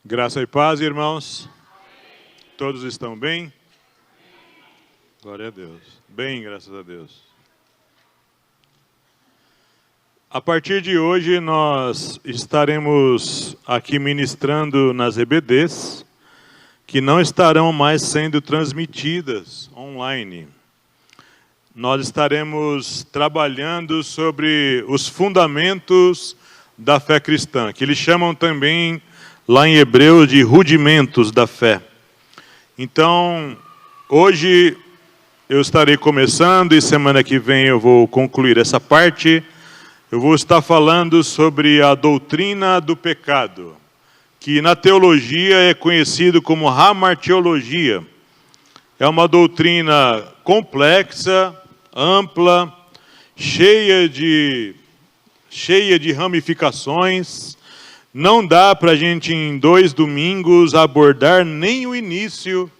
Graça e paz, irmãos. Todos estão bem? Glória a Deus. Bem, graças a Deus. A partir de hoje, nós estaremos aqui ministrando nas EBDs, que não estarão mais sendo transmitidas online. Nós estaremos trabalhando sobre os fundamentos da fé cristã, que eles chamam também, lá em Hebreus, de rudimentos da fé. Então, hoje eu estarei começando e semana que vem eu vou concluir essa parte. Eu vou estar falando sobre a doutrina do pecado, que na teologia é conhecido como hamartiologia. É uma doutrina complexa, ampla, cheia de ramificações. Não dá para a gente, em 2 domingos, abordar nem o início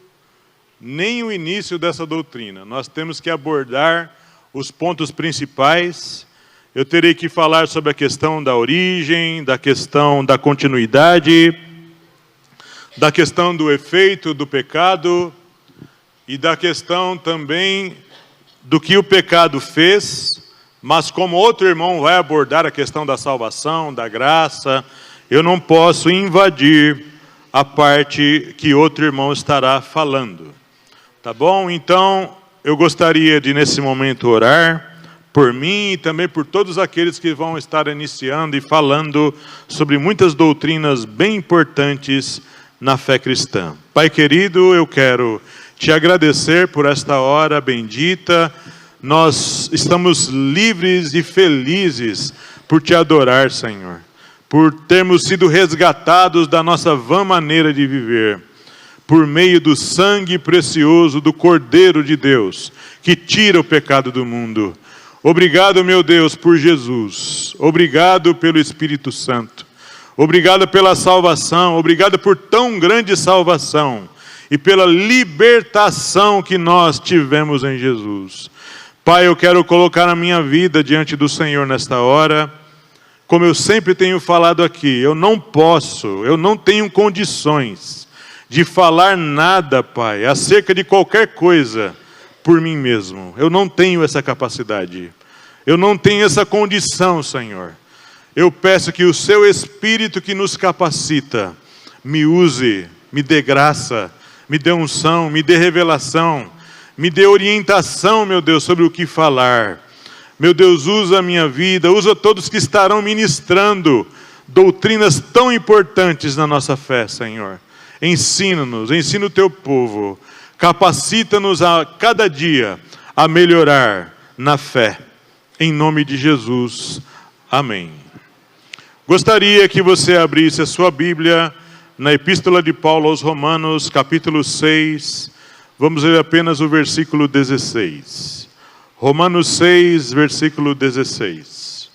dessa doutrina. Nós temos que abordar os pontos principais. Eu terei que falar sobre a questão da origem, da questão da continuidade, da questão do efeito do pecado e da questão também do que o pecado fez, mas como outro irmão vai abordar a questão da salvação, da graça, eu não posso invadir a parte que outro irmão estará falando. Tá bom? Então, eu gostaria de, nesse momento, orar por mim e também por todos aqueles que vão estar iniciando e falando sobre muitas doutrinas bem importantes na fé cristã. Pai querido, eu quero te agradecer por esta hora bendita. Nós estamos livres e felizes por te adorar, Senhor, por termos sido resgatados da nossa vã maneira de viver, por meio do sangue precioso do Cordeiro de Deus, que tira o pecado do mundo. Obrigado, meu Deus, por Jesus. Obrigado pelo Espírito Santo. Obrigado pela salvação. Obrigado por tão grande salvação e pela libertação que nós tivemos em Jesus. Pai, eu quero colocar a minha vida diante do Senhor nesta hora. Como eu sempre tenho falado aqui, eu não tenho condições de falar nada, Pai, acerca de qualquer coisa por mim mesmo. Eu não tenho essa capacidade. Eu não tenho essa condição, Senhor. Eu peço que o seu Espírito que nos capacita, me use, me dê graça, me dê unção, me dê revelação, me dê orientação, meu Deus, sobre o que falar. Meu Deus, usa a minha vida, usa todos que estarão ministrando doutrinas tão importantes na nossa fé, Senhor. Ensina-nos, ensina o teu povo, capacita-nos a cada dia a melhorar na fé. Em nome de Jesus, amém. Gostaria que você abrisse a sua Bíblia na Epístola de Paulo aos Romanos, capítulo 6, vamos ler apenas o versículo 16. Romanos 6, versículo 16.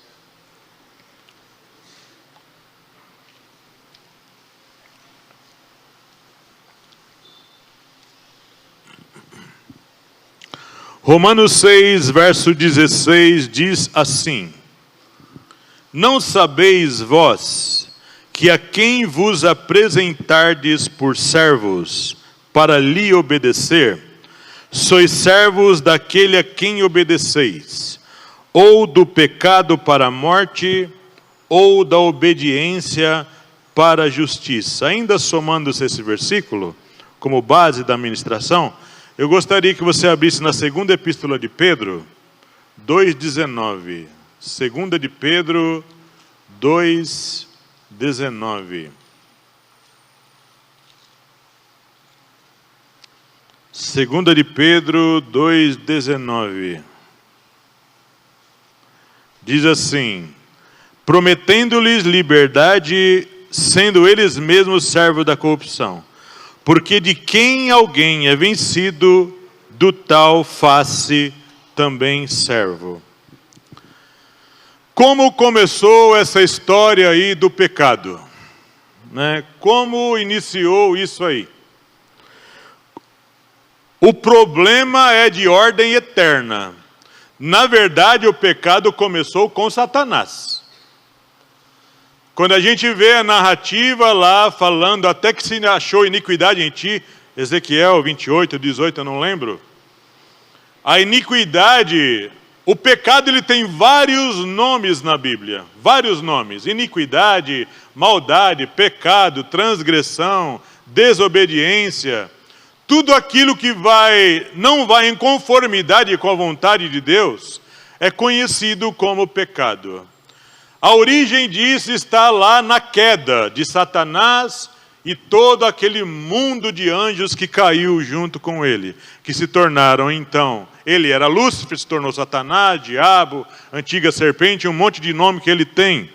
Romanos 6, verso 16, diz assim: Não sabeis vós que a quem vos apresentardes por servos para lhe obedecer, sois servos daquele a quem obedeceis, ou do pecado para a morte, ou da obediência para a justiça. Ainda somando-se esse versículo, como base da ministração, eu gostaria que você abrisse na segunda epístola de Pedro, 2,19. Segunda de Pedro, 2,19. Segunda de Pedro 2,19. Diz assim: prometendo-lhes liberdade, sendo eles mesmos servos da corrupção. Porque de quem alguém é vencido, do tal faz-se também servo. Como começou essa história aí do pecado? Né? Como iniciou isso aí? O problema é de ordem eterna. Na verdade, o pecado começou com Satanás. Quando a gente vê a narrativa lá falando até que se achou iniquidade em ti, Ezequiel 28, 18, eu não lembro. A iniquidade, o pecado, ele tem vários nomes na Bíblia, vários nomes. Iniquidade, maldade, pecado, transgressão, desobediência. Tudo aquilo que não vai em conformidade com a vontade de Deus é conhecido como pecado. A origem disso está lá na queda de Satanás e todo aquele mundo de anjos que caiu junto com ele, que se tornaram então, ele era Lúcifer, se tornou Satanás, diabo, antiga serpente, um monte de nome que ele tem.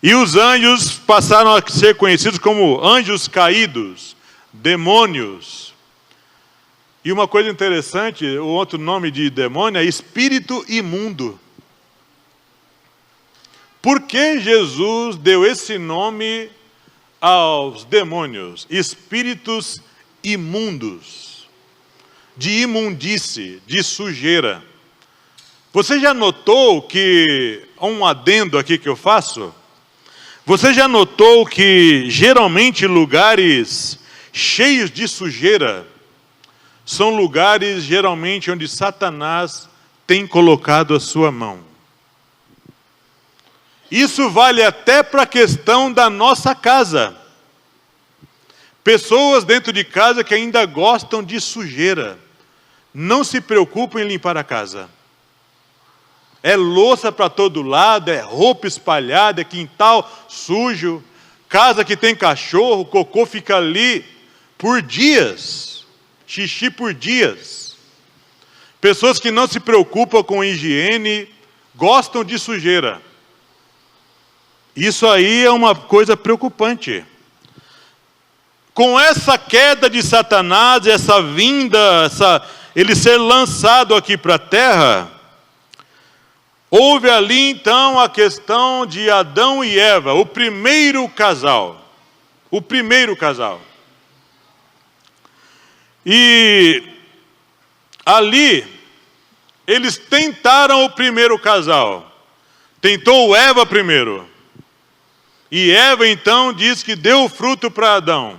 E os anjos passaram a ser conhecidos como anjos caídos, demônios. E uma coisa interessante, o outro nome de demônio é espírito imundo. Por que Jesus deu esse nome aos demônios? Espíritos imundos, de imundície, de sujeira. Você já notou que, um adendo aqui que eu faço, você já notou que geralmente lugares cheios de sujeira são lugares geralmente onde Satanás tem colocado a sua mão? Isso vale até para a questão da nossa casa. Pessoas dentro de casa que ainda gostam de sujeira, não se preocupam em limpar a casa. É louça para todo lado, é roupa espalhada, é quintal sujo, casa que tem cachorro, cocô fica ali por dias, xixi por dias. Pessoas que não se preocupam com higiene, gostam de sujeira. Isso aí é uma coisa preocupante. Com essa queda de Satanás, essa vinda, ele ser lançado aqui para a terra, houve ali então a questão de Adão e Eva, o primeiro casal. O primeiro casal. E ali, eles tentaram o primeiro casal. Tentou Eva primeiro. E Eva então diz que deu o fruto para Adão.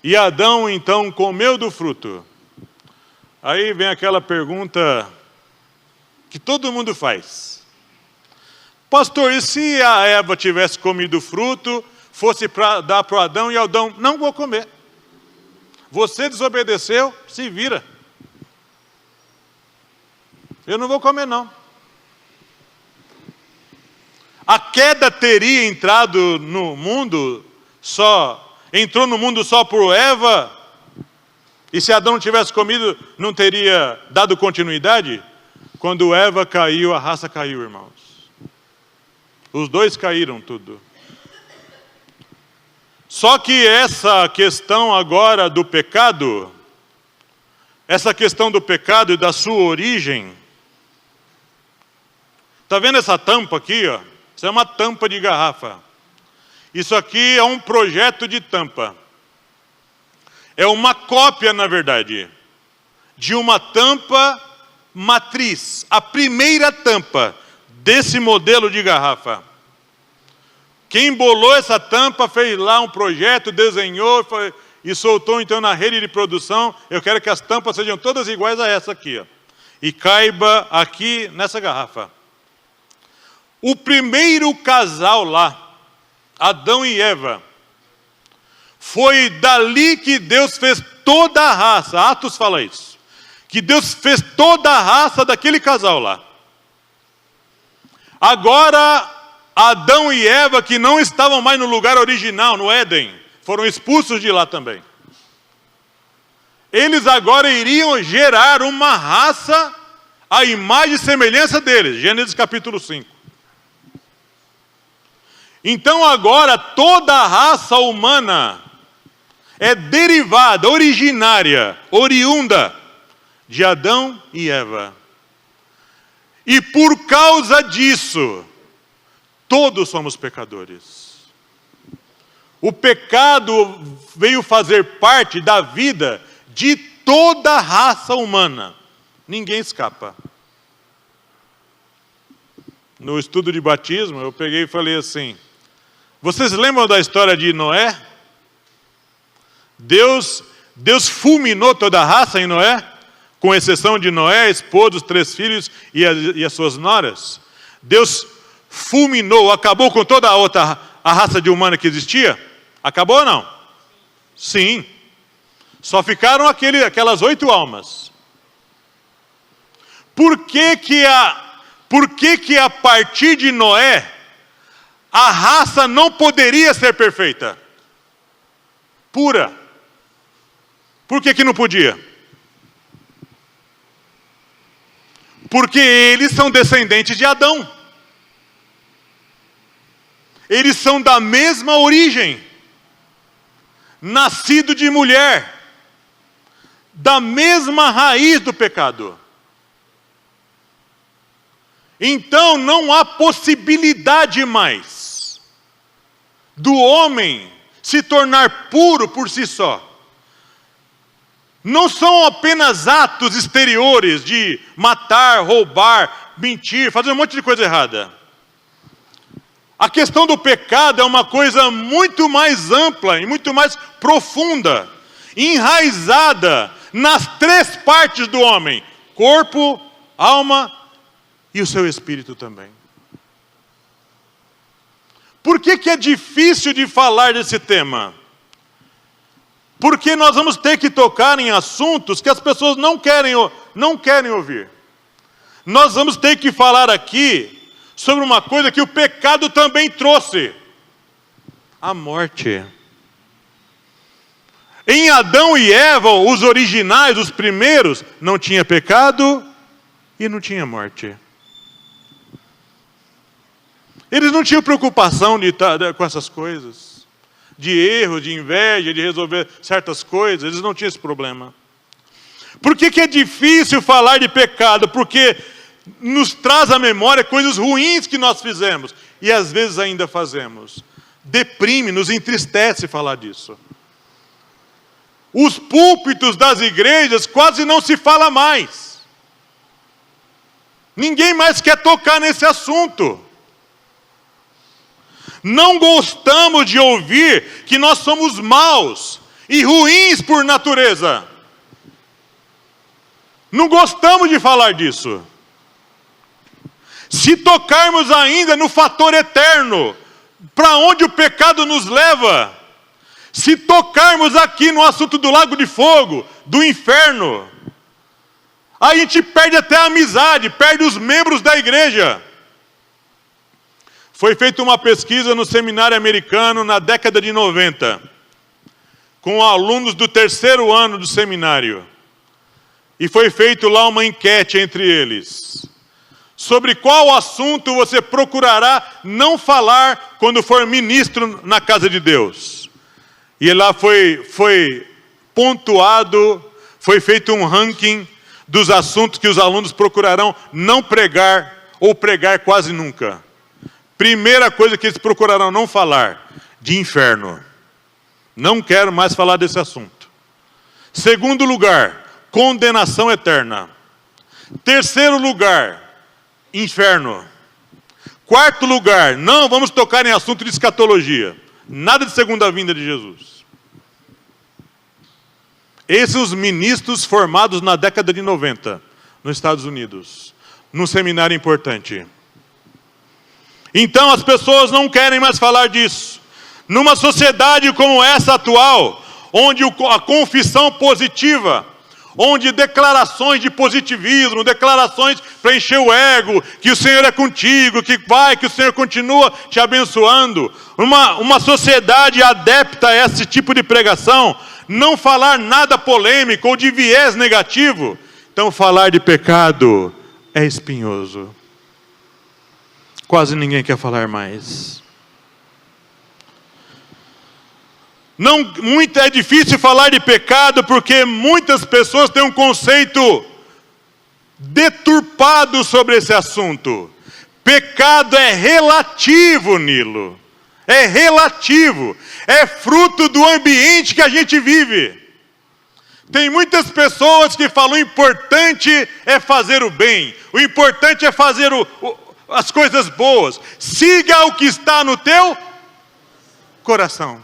E Adão então comeu do fruto. Aí vem aquela pergunta que todo mundo faz. Pastor, e se a Eva tivesse comido o fruto, fosse para dar para o Adão e Adão, não vou comer. Você desobedeceu, se vira. Eu não vou comer não. A queda teria entrado no mundo entrou no mundo só por Eva? E se Adão não tivesse comido, não teria dado continuidade? Quando Eva caiu, a raça caiu, irmãos. Os dois caíram tudo. Só que essa questão agora do pecado, essa questão do pecado e da sua origem, está vendo essa tampa aqui, ó? Isso é uma tampa de garrafa. Isso aqui é um projeto de tampa. É uma cópia, na verdade, de uma tampa matriz. A primeira tampa desse modelo de garrafa. Quem bolou essa tampa fez lá um projeto, desenhou e soltou então na rede de produção. Eu quero que as tampas sejam todas iguais a essa aqui, ó, e caiba aqui nessa garrafa. O primeiro casal lá, Adão e Eva, foi dali que Deus fez toda a raça. Atos fala isso. Que Deus fez toda a raça daquele casal lá. Agora, Adão e Eva, que não estavam mais no lugar original, no Éden, foram expulsos de lá também. Eles agora iriam gerar uma raça à imagem e semelhança deles. Gênesis capítulo 5. Então agora toda a raça humana é derivada, originária, oriunda de Adão e Eva. E por causa disso, todos somos pecadores. O pecado veio fazer parte da vida de toda a raça humana. Ninguém escapa. No estudo de batismo, eu peguei e falei assim: Vocês lembram da história de Noé? Deus fulminou toda a raça em Noé, com exceção de Noé, a esposa, os 3 filhos e as suas noras. Deus fulminou, acabou com toda a raça de humana que existia? Acabou ou não? Sim. Só ficaram aquelas 8 almas. Por que que a partir de Noé a raça não poderia ser perfeita? Pura. Por que não podia? Porque eles são descendentes de Adão. Eles são da mesma origem. Nascido de mulher. Da mesma raiz do pecado. Então não há possibilidade mais do homem se tornar puro por si só. Não são apenas atos exteriores de matar, roubar, mentir, fazer um monte de coisa errada. A questão do pecado é uma coisa muito mais ampla e muito mais profunda, enraizada nas 3 partes do homem: corpo, alma e o seu espírito também. Por que é difícil de falar desse tema? Porque nós vamos ter que tocar em assuntos que as pessoas não querem ouvir. Nós vamos ter que falar aqui sobre uma coisa que o pecado também trouxe: a morte. Em Adão e Eva, os originais, os primeiros, não tinha pecado e não tinha morte. Eles não tinham preocupação com essas coisas. De erro, de inveja, de resolver certas coisas. Eles não tinham esse problema. Por que é difícil falar de pecado? Porque nos traz à memória coisas ruins que nós fizemos. E às vezes ainda fazemos. Deprime, nos entristece falar disso. Os púlpitos das igrejas quase não se fala mais. Ninguém mais quer tocar nesse assunto. Não gostamos de ouvir que nós somos maus e ruins por natureza. Não gostamos de falar disso. Se tocarmos ainda no fator eterno, para onde o pecado nos leva, se tocarmos aqui no assunto do lago de fogo, do inferno, a gente perde até a amizade, perde os membros da igreja. Foi feita uma pesquisa no seminário americano na década de 90, com alunos do 3º ano do seminário. E foi feita lá uma enquete entre eles. Sobre qual assunto você procurará não falar quando for ministro na casa de Deus. E lá foi pontuado, foi feito um ranking dos assuntos que os alunos procurarão não pregar ou pregar quase nunca. Primeira coisa que eles procurarão não falar: de inferno. Não quero mais falar desse assunto. Segundo lugar, condenação eterna. Terceiro lugar, inferno. Quarto lugar, não vamos tocar em assunto de escatologia. Nada de segunda vinda de Jesus. Esses são os ministros formados na década de 90, nos Estados Unidos, num seminário importante. Então as pessoas não querem mais falar disso. Numa sociedade como essa atual, onde a confissão positiva, onde declarações de positivismo, declarações para encher o ego, que o Senhor é contigo, que o Senhor continua te abençoando, uma sociedade adepta a esse tipo de pregação, não falar nada polêmico ou de viés negativo, então falar de pecado é espinhoso. Quase ninguém quer falar mais. É difícil falar de pecado porque muitas pessoas têm um conceito deturpado sobre esse assunto. Pecado é relativo, Nilo. É relativo. É fruto do ambiente que a gente vive. Tem muitas pessoas que falam: o importante é fazer o bem. O importante é fazer as coisas boas. Siga o que está no teu coração.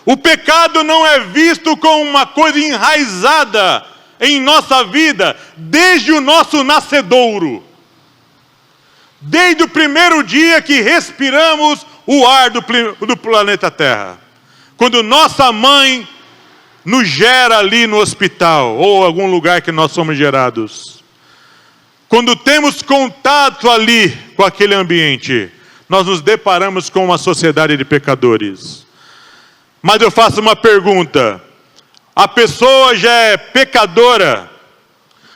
O pecado não é visto como uma coisa enraizada em nossa vida desde o nosso nascedouro. Desde o primeiro dia que respiramos o ar do planeta Terra. Quando nossa mãe nos gera ali no hospital, ou algum lugar que nós somos gerados. Quando temos contato ali com aquele ambiente, nós nos deparamos com uma sociedade de pecadores. Mas eu faço uma pergunta. A pessoa já é pecadora?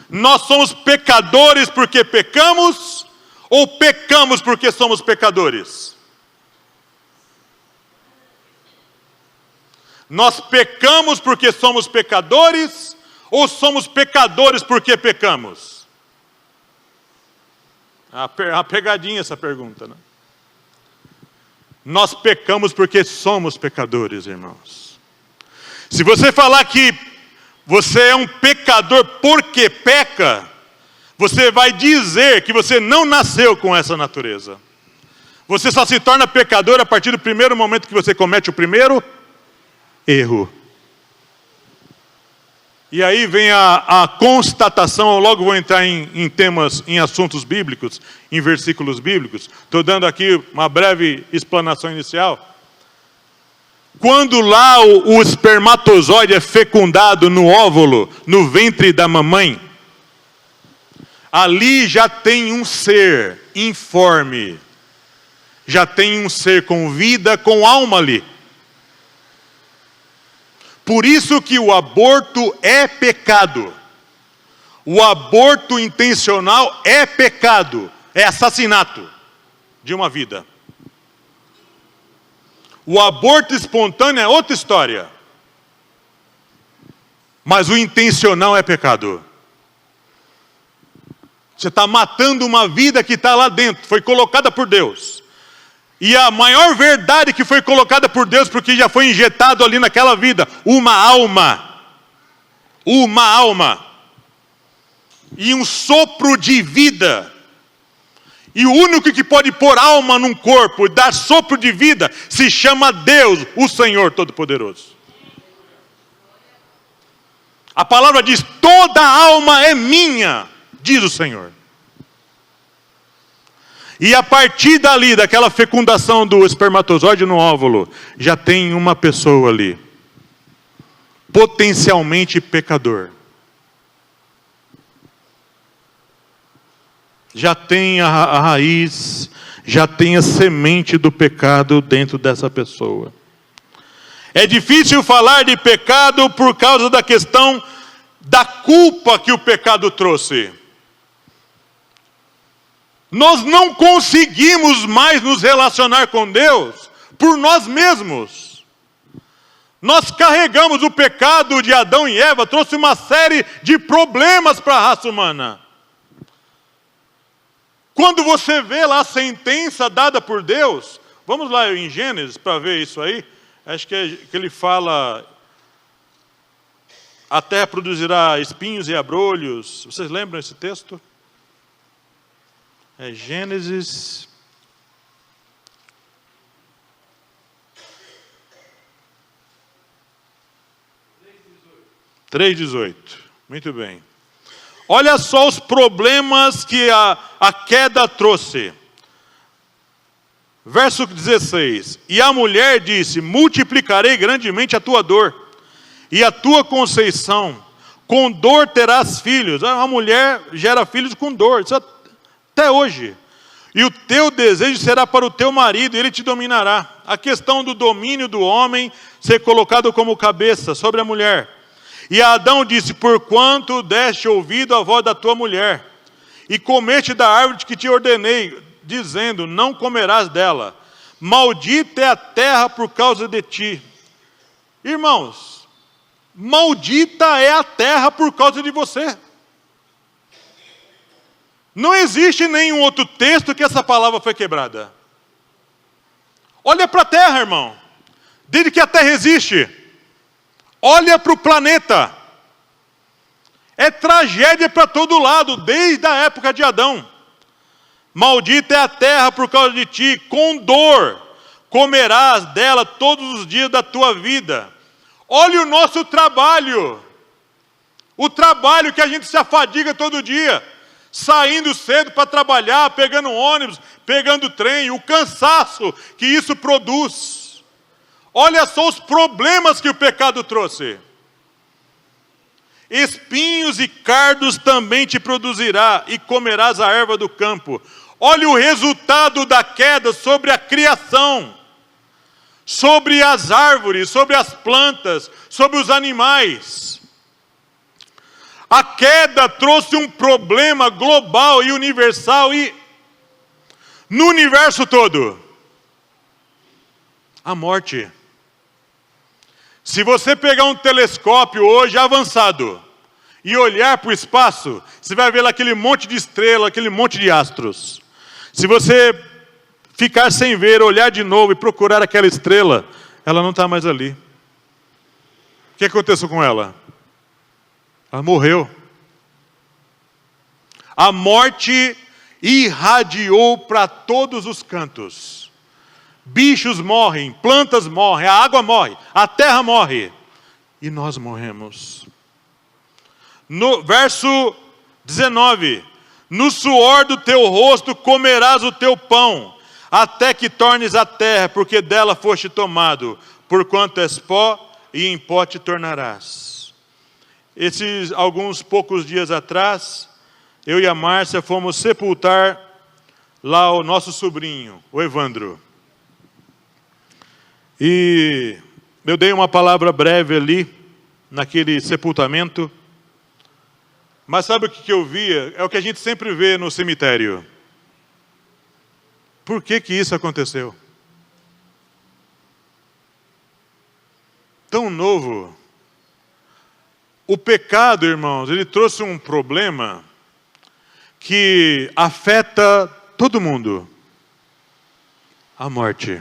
Nós somos pecadores porque pecamos? Ou pecamos porque somos pecadores? Nós pecamos porque somos pecadores? Ou somos pecadores porque pecamos? É uma pegadinha essa pergunta, né? Nós pecamos porque somos pecadores, irmãos. Se você falar que você é um pecador porque peca, você vai dizer que você não nasceu com essa natureza. Você só se torna pecador a partir do primeiro momento que você comete o primeiro erro. E aí vem a constatação, eu logo vou entrar em temas, em assuntos bíblicos, em versículos bíblicos. Estou dando aqui uma breve explanação inicial. Quando lá o espermatozoide é fecundado no óvulo, no ventre da mamãe, ali já tem um ser informe, já tem um ser com vida, com alma ali. Por isso que o aborto é pecado. O aborto intencional é pecado, é assassinato de uma vida. O aborto espontâneo é outra história. Mas o intencional é pecado. Você está matando uma vida que está lá dentro, foi colocada por Deus. E a maior verdade que foi colocada por Deus, porque já foi injetado ali naquela vida, uma alma. Uma alma. E um sopro de vida. E o único que pode pôr alma num corpo e dar sopro de vida, se chama Deus, o Senhor Todo-Poderoso. A palavra diz, toda alma é minha, diz o Senhor. E a partir dali, daquela fecundação do espermatozoide no óvulo, já tem uma pessoa ali, potencialmente pecador. Já tem a raiz, já tem a semente do pecado dentro dessa pessoa. É difícil falar de pecado por causa da questão da culpa que o pecado trouxe. Nós não conseguimos mais nos relacionar com Deus por nós mesmos. Nós carregamos o pecado de Adão e Eva, trouxe uma série de problemas para a raça humana. Quando você vê lá a sentença dada por Deus, vamos lá em Gênesis para ver isso aí. Acho que ele fala, a terra produzirá espinhos e abrolhos. Vocês lembram esse texto? É Gênesis 3:18. Muito bem. Olha só os problemas que a queda trouxe. Verso 16. E a mulher disse, multiplicarei grandemente a tua dor, e a tua conceição, com dor terás filhos. A mulher gera filhos com dor, isso até hoje. E o teu desejo será para o teu marido, e ele te dominará. A questão do domínio do homem ser colocado como cabeça sobre a mulher. E Adão disse, porquanto deste ouvido à voz da tua mulher, e comeste da árvore que te ordenei, dizendo, não comerás dela. Maldita é a terra por causa de ti. Irmãos, maldita é a terra por causa de você. Não existe nenhum outro texto que essa palavra foi quebrada. Olha para a terra, irmão. Desde que a terra existe. Olha para o planeta. É tragédia para todo lado, desde a época de Adão. Maldita é a terra por causa de ti, com dor comerás dela todos os dias da tua vida. Olha o nosso trabalho. O trabalho que a gente se afadiga todo dia, saindo cedo para trabalhar, pegando ônibus, pegando trem, o cansaço que isso produz. Olha só os problemas que o pecado trouxe. Espinhos e cardos também te produzirá, e comerás a erva do campo. Olha o resultado da queda sobre a criação, sobre as árvores, sobre as plantas, sobre os animais. A queda trouxe um problema global e universal e no universo todo. A morte. Se você pegar um telescópio hoje avançado e olhar para o espaço, você vai ver lá aquele monte de estrela, aquele monte de astros. Se você ficar sem ver, olhar de novo e procurar aquela estrela, ela não está mais ali. O que aconteceu com ela? Ela morreu. A morte irradiou para todos os cantos. Bichos morrem, plantas morrem, a água morre, a terra morre. E nós morremos. No verso 19. No suor do teu rosto comerás o teu pão, até que tornes a terra, porque dela foste tomado, porquanto és pó, e em pó te tornarás. Esses alguns poucos dias atrás, eu e a Márcia fomos sepultar lá o nosso sobrinho, o Evandro. E eu dei uma palavra breve ali, naquele sepultamento. Mas sabe o que eu via? É o que a gente sempre vê no cemitério. Por que isso aconteceu? Tão novo. O pecado, irmãos, ele trouxe um problema que afeta todo mundo. A morte.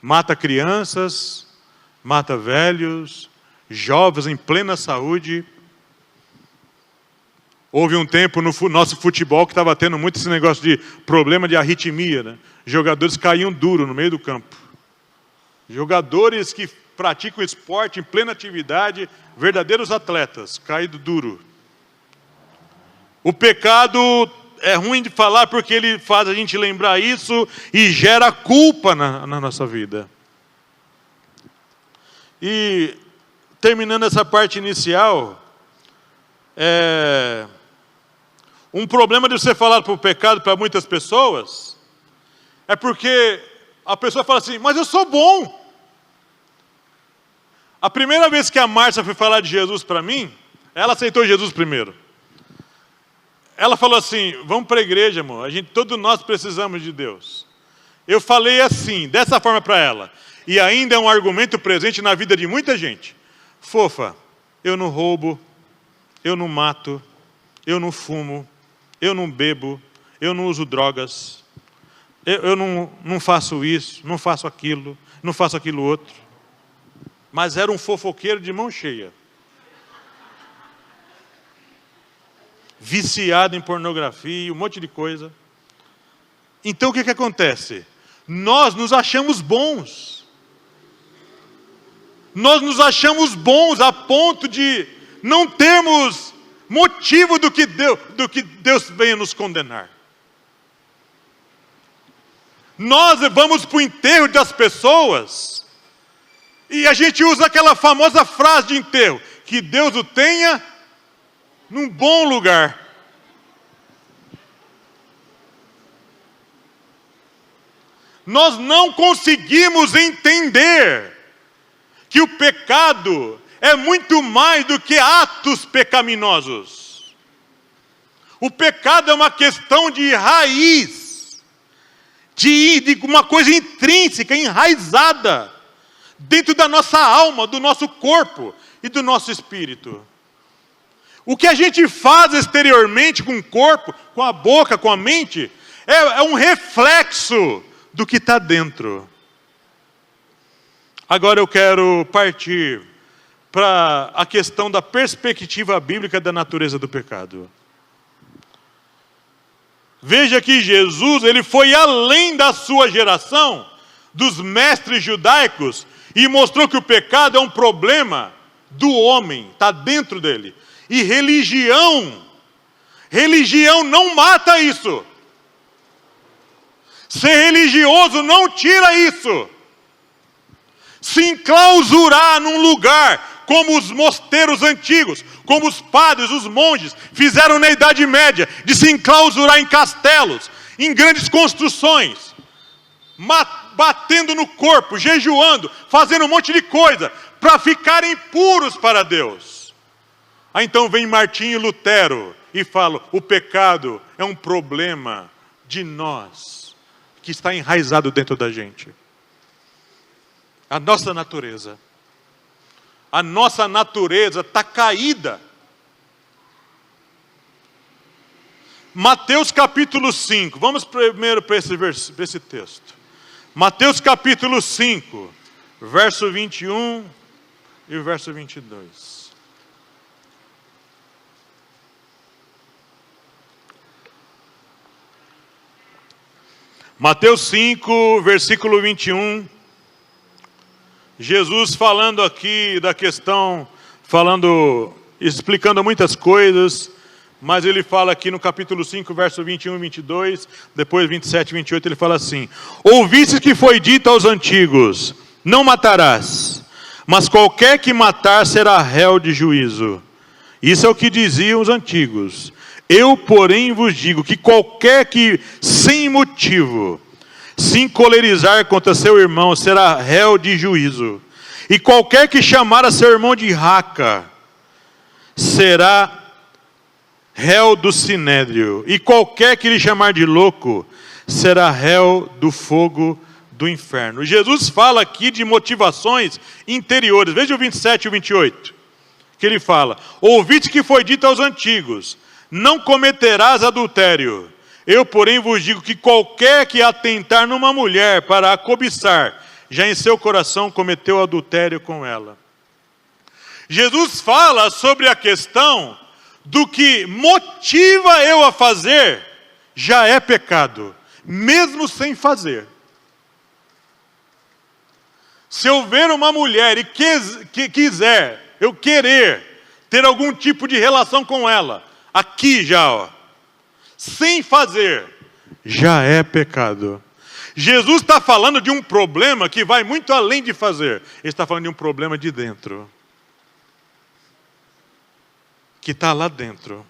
Mata crianças, mata velhos, jovens em plena saúde. Houve um tempo no nosso futebol que estava tendo muito esse negócio de problema de arritmia, né? Jogadores caíam duro no meio do campo. Jogadores que praticam esporte em plena atividade, verdadeiros atletas, caído duro. O pecado é ruim de falar porque ele faz a gente lembrar isso e gera culpa na nossa vida. E terminando essa parte inicial, um problema de você falar para o pecado para muitas pessoas é porque a pessoa fala assim, mas eu sou bom. A primeira vez que a Márcia foi falar de Jesus para mim, ela aceitou Jesus primeiro. Ela falou assim, vamos para a igreja, amor, todos nós precisamos de Deus. Eu falei assim, dessa forma para ela, e ainda é um argumento presente na vida de muita gente. Fofa, eu não roubo, eu não mato, eu não fumo, eu não bebo, eu não uso drogas, eu não faço isso, não faço aquilo, não faço aquilo outro. Mas era um fofoqueiro de mão cheia. Viciado em pornografia, um monte de coisa. Então o que acontece? Nós nos achamos bons. Nós nos achamos bons a ponto de não termos motivo do que Deus venha nos condenar. Nós vamos para o enterro das pessoas e a gente usa aquela famosa frase de enterro, que Deus o tenha num bom lugar. Nós não conseguimos entender que o pecado é muito mais do que atos pecaminosos. O pecado é uma questão de raiz, de uma coisa intrínseca, enraizada, dentro da nossa alma, do nosso corpo e do nosso espírito. O que a gente faz exteriormente com o corpo, com a boca, com a mente, é um reflexo do que está dentro. Agora eu quero partir para a questão da perspectiva bíblica da natureza do pecado. Veja que Jesus, ele foi além da sua geração, dos mestres judaicos, e mostrou que o pecado é um problema do homem, está dentro dele. E religião não mata isso. Ser religioso não tira isso. Se enclausurar num lugar, como os mosteiros antigos, como os padres, os monges, fizeram na Idade Média, de se enclausurar em castelos, em grandes construções, batendo no corpo, jejuando, fazendo um monte de coisa, para ficarem puros para Deus. Aí então vem Martinho Lutero e fala, o pecado é um problema de nós, que está enraizado dentro da gente. A nossa natureza está caída. Mateus capítulo 5, vamos primeiro para esse texto. Mateus capítulo 5, verso 21 e o verso 22. Mateus 5, versículo 21. Jesus falando aqui da questão, explicando muitas coisas, mas ele fala aqui no capítulo 5, verso 21 e 22, depois 27 e 28, ele fala assim: ouvistes que foi dito aos antigos, não matarás, mas qualquer que matar será réu de juízo. Isso é o que diziam os antigos. Eu, porém, vos digo que qualquer que, sem motivo, se encolerizar contra seu irmão, será réu de juízo. E qualquer que chamar a seu irmão de raca, será réu do sinédrio. E qualquer que lhe chamar de louco, será réu do fogo do inferno. Jesus fala aqui de motivações interiores. Veja o 27 e o 28, que ele fala: ouviste que foi dito aos antigos, não cometerás adultério. Eu, porém, vos digo que qualquer que atentar numa mulher para a cobiçar, já em seu coração cometeu adultério com ela. Jesus fala sobre a questão do que motiva eu a fazer, já é pecado, mesmo sem fazer. Se eu ver uma mulher e quiser, eu querer ter algum tipo de relação com ela, aqui já, ó, sem fazer, já é pecado. Jesus está falando de um problema que vai muito além de fazer. Ele está falando de um problema de dentro, que está lá dentro.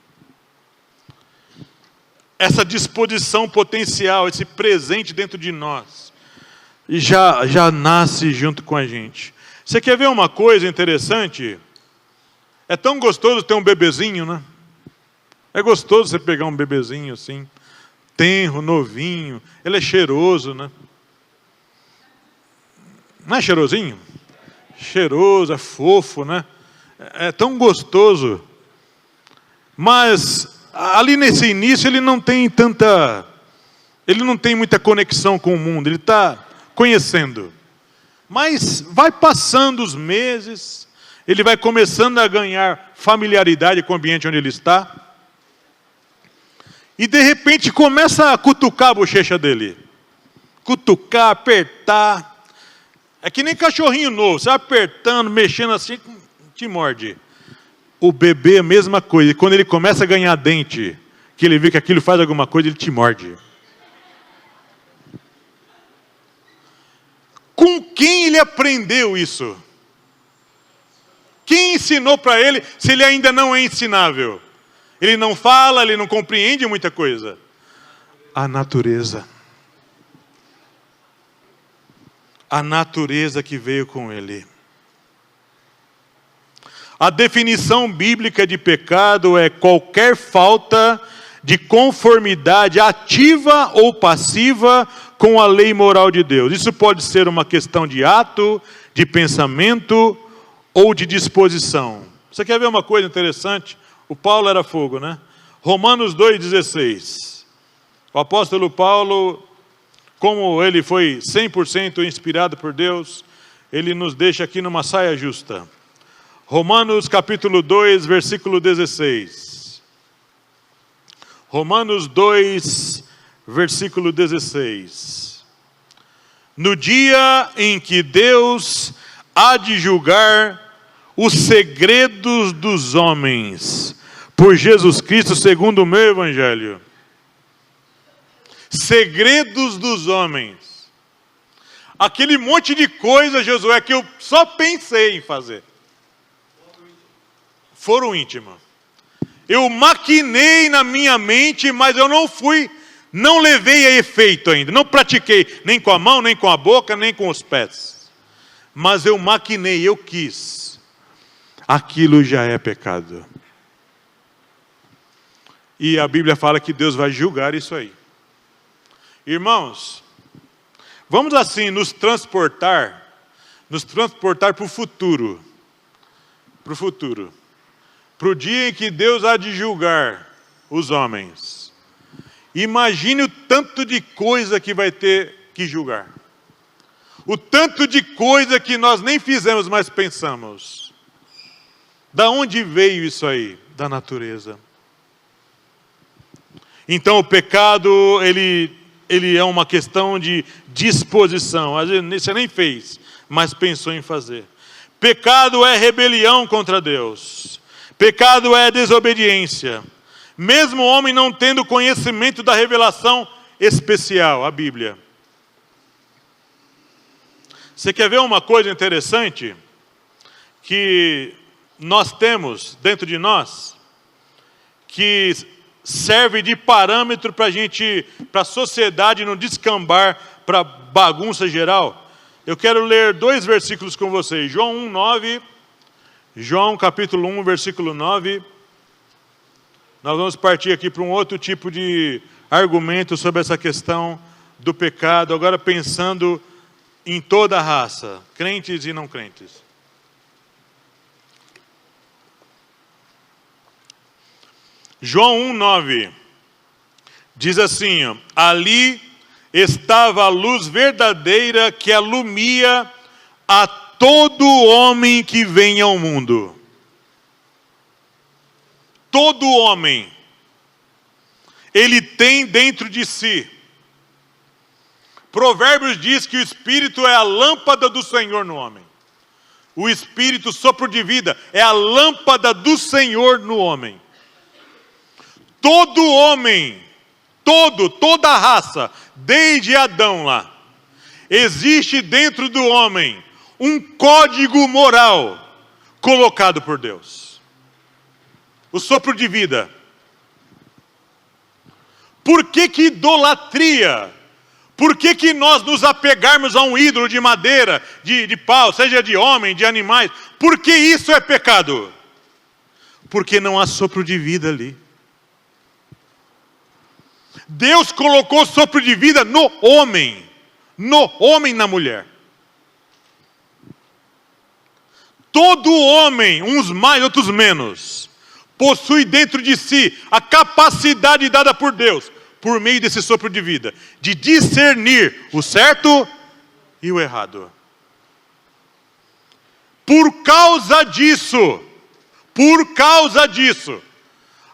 Essa disposição potencial, esse presente dentro de nós, já nasce junto com a gente. Você quer ver uma coisa interessante? É tão gostoso ter um bebezinho, né? É gostoso você pegar um bebezinho assim, tenro, novinho, ele é cheiroso, né? Não é cheirosinho? Cheiroso, é fofo, né? É tão gostoso. Mas ali nesse início ele não tem muita conexão com o mundo, ele está conhecendo. Mas vai passando os meses, ele vai começando a ganhar familiaridade com o ambiente onde ele está. E de repente começa a cutucar a bochecha dele. Cutucar, apertar. É que nem cachorrinho novo, você vai apertando, mexendo assim, te morde. O bebê é a mesma coisa. E quando ele começa a ganhar dente, que ele vê que aquilo faz alguma coisa, ele te morde. Com quem ele aprendeu isso? Quem ensinou para ele, se ele ainda não é ensinável? Ele não fala, ele não compreende muita coisa. A natureza. A natureza que veio com ele. A definição bíblica de pecado é qualquer falta de conformidade ativa ou passiva com a lei moral de Deus. Isso pode ser uma questão de ato, de pensamento ou de disposição. Você quer ver uma coisa interessante? O Paulo era fogo, né? Romanos 2,16. O apóstolo Paulo, como ele foi 100% inspirado por Deus, ele nos deixa aqui numa saia justa. Romanos capítulo 2, versículo 16. Romanos 2, versículo 16. No dia em que Deus há de julgar os segredos dos homens, por Jesus Cristo, segundo o meu evangelho. Segredos dos homens. Aquele monte de coisa, Josué, que eu só pensei em fazer. Foro íntimo. Eu maquinei na minha mente, mas eu não levei a efeito ainda. Não pratiquei, nem com a mão, nem com a boca, nem com os pés. Mas eu maquinei, eu quis. Aquilo já é pecado. E a Bíblia fala que Deus vai julgar isso aí. Irmãos, vamos assim nos transportar para o futuro. Para o futuro. Para o dia em que Deus há de julgar os homens. Imagine o tanto de coisa que vai ter que julgar. O tanto de coisa que nós nem fizemos, mas pensamos. Da onde veio isso aí? Da natureza. Então o pecado, ele é uma questão de disposição. Às vezes você nem fez, mas pensou em fazer. Pecado é rebelião contra Deus. Pecado é desobediência. Mesmo o homem não tendo conhecimento da revelação especial, a Bíblia. Você quer ver uma coisa interessante? Que nós temos dentro de nós, que serve de parâmetro para a sociedade não descambar para bagunça geral. Eu quero ler 2 versículos com vocês. João 1:9. João capítulo 1, versículo 9. Nós vamos partir aqui para um outro tipo de argumento sobre essa questão do pecado, agora pensando em toda a raça, crentes e não crentes. João 1:9 diz assim, ó, ali estava a luz verdadeira que alumia a todo homem que vem ao mundo. Todo homem, ele tem dentro de si. Provérbios diz que o Espírito é a lâmpada do Senhor no homem. O Espírito, sopro de vida, é a lâmpada do Senhor no homem. Todo homem, toda a raça, desde Adão lá, existe dentro do homem um código moral colocado por Deus. O sopro de vida. Por que idolatria? Por que nós nos apegarmos a um ídolo de madeira, de pau, seja de homem, de animais? Por que isso é pecado? Porque não há sopro de vida ali. Deus colocou sopro de vida no homem e na mulher. Todo homem, uns mais, outros menos, possui dentro de si a capacidade dada por Deus, por meio desse sopro de vida, de discernir o certo e o errado. Por causa disso,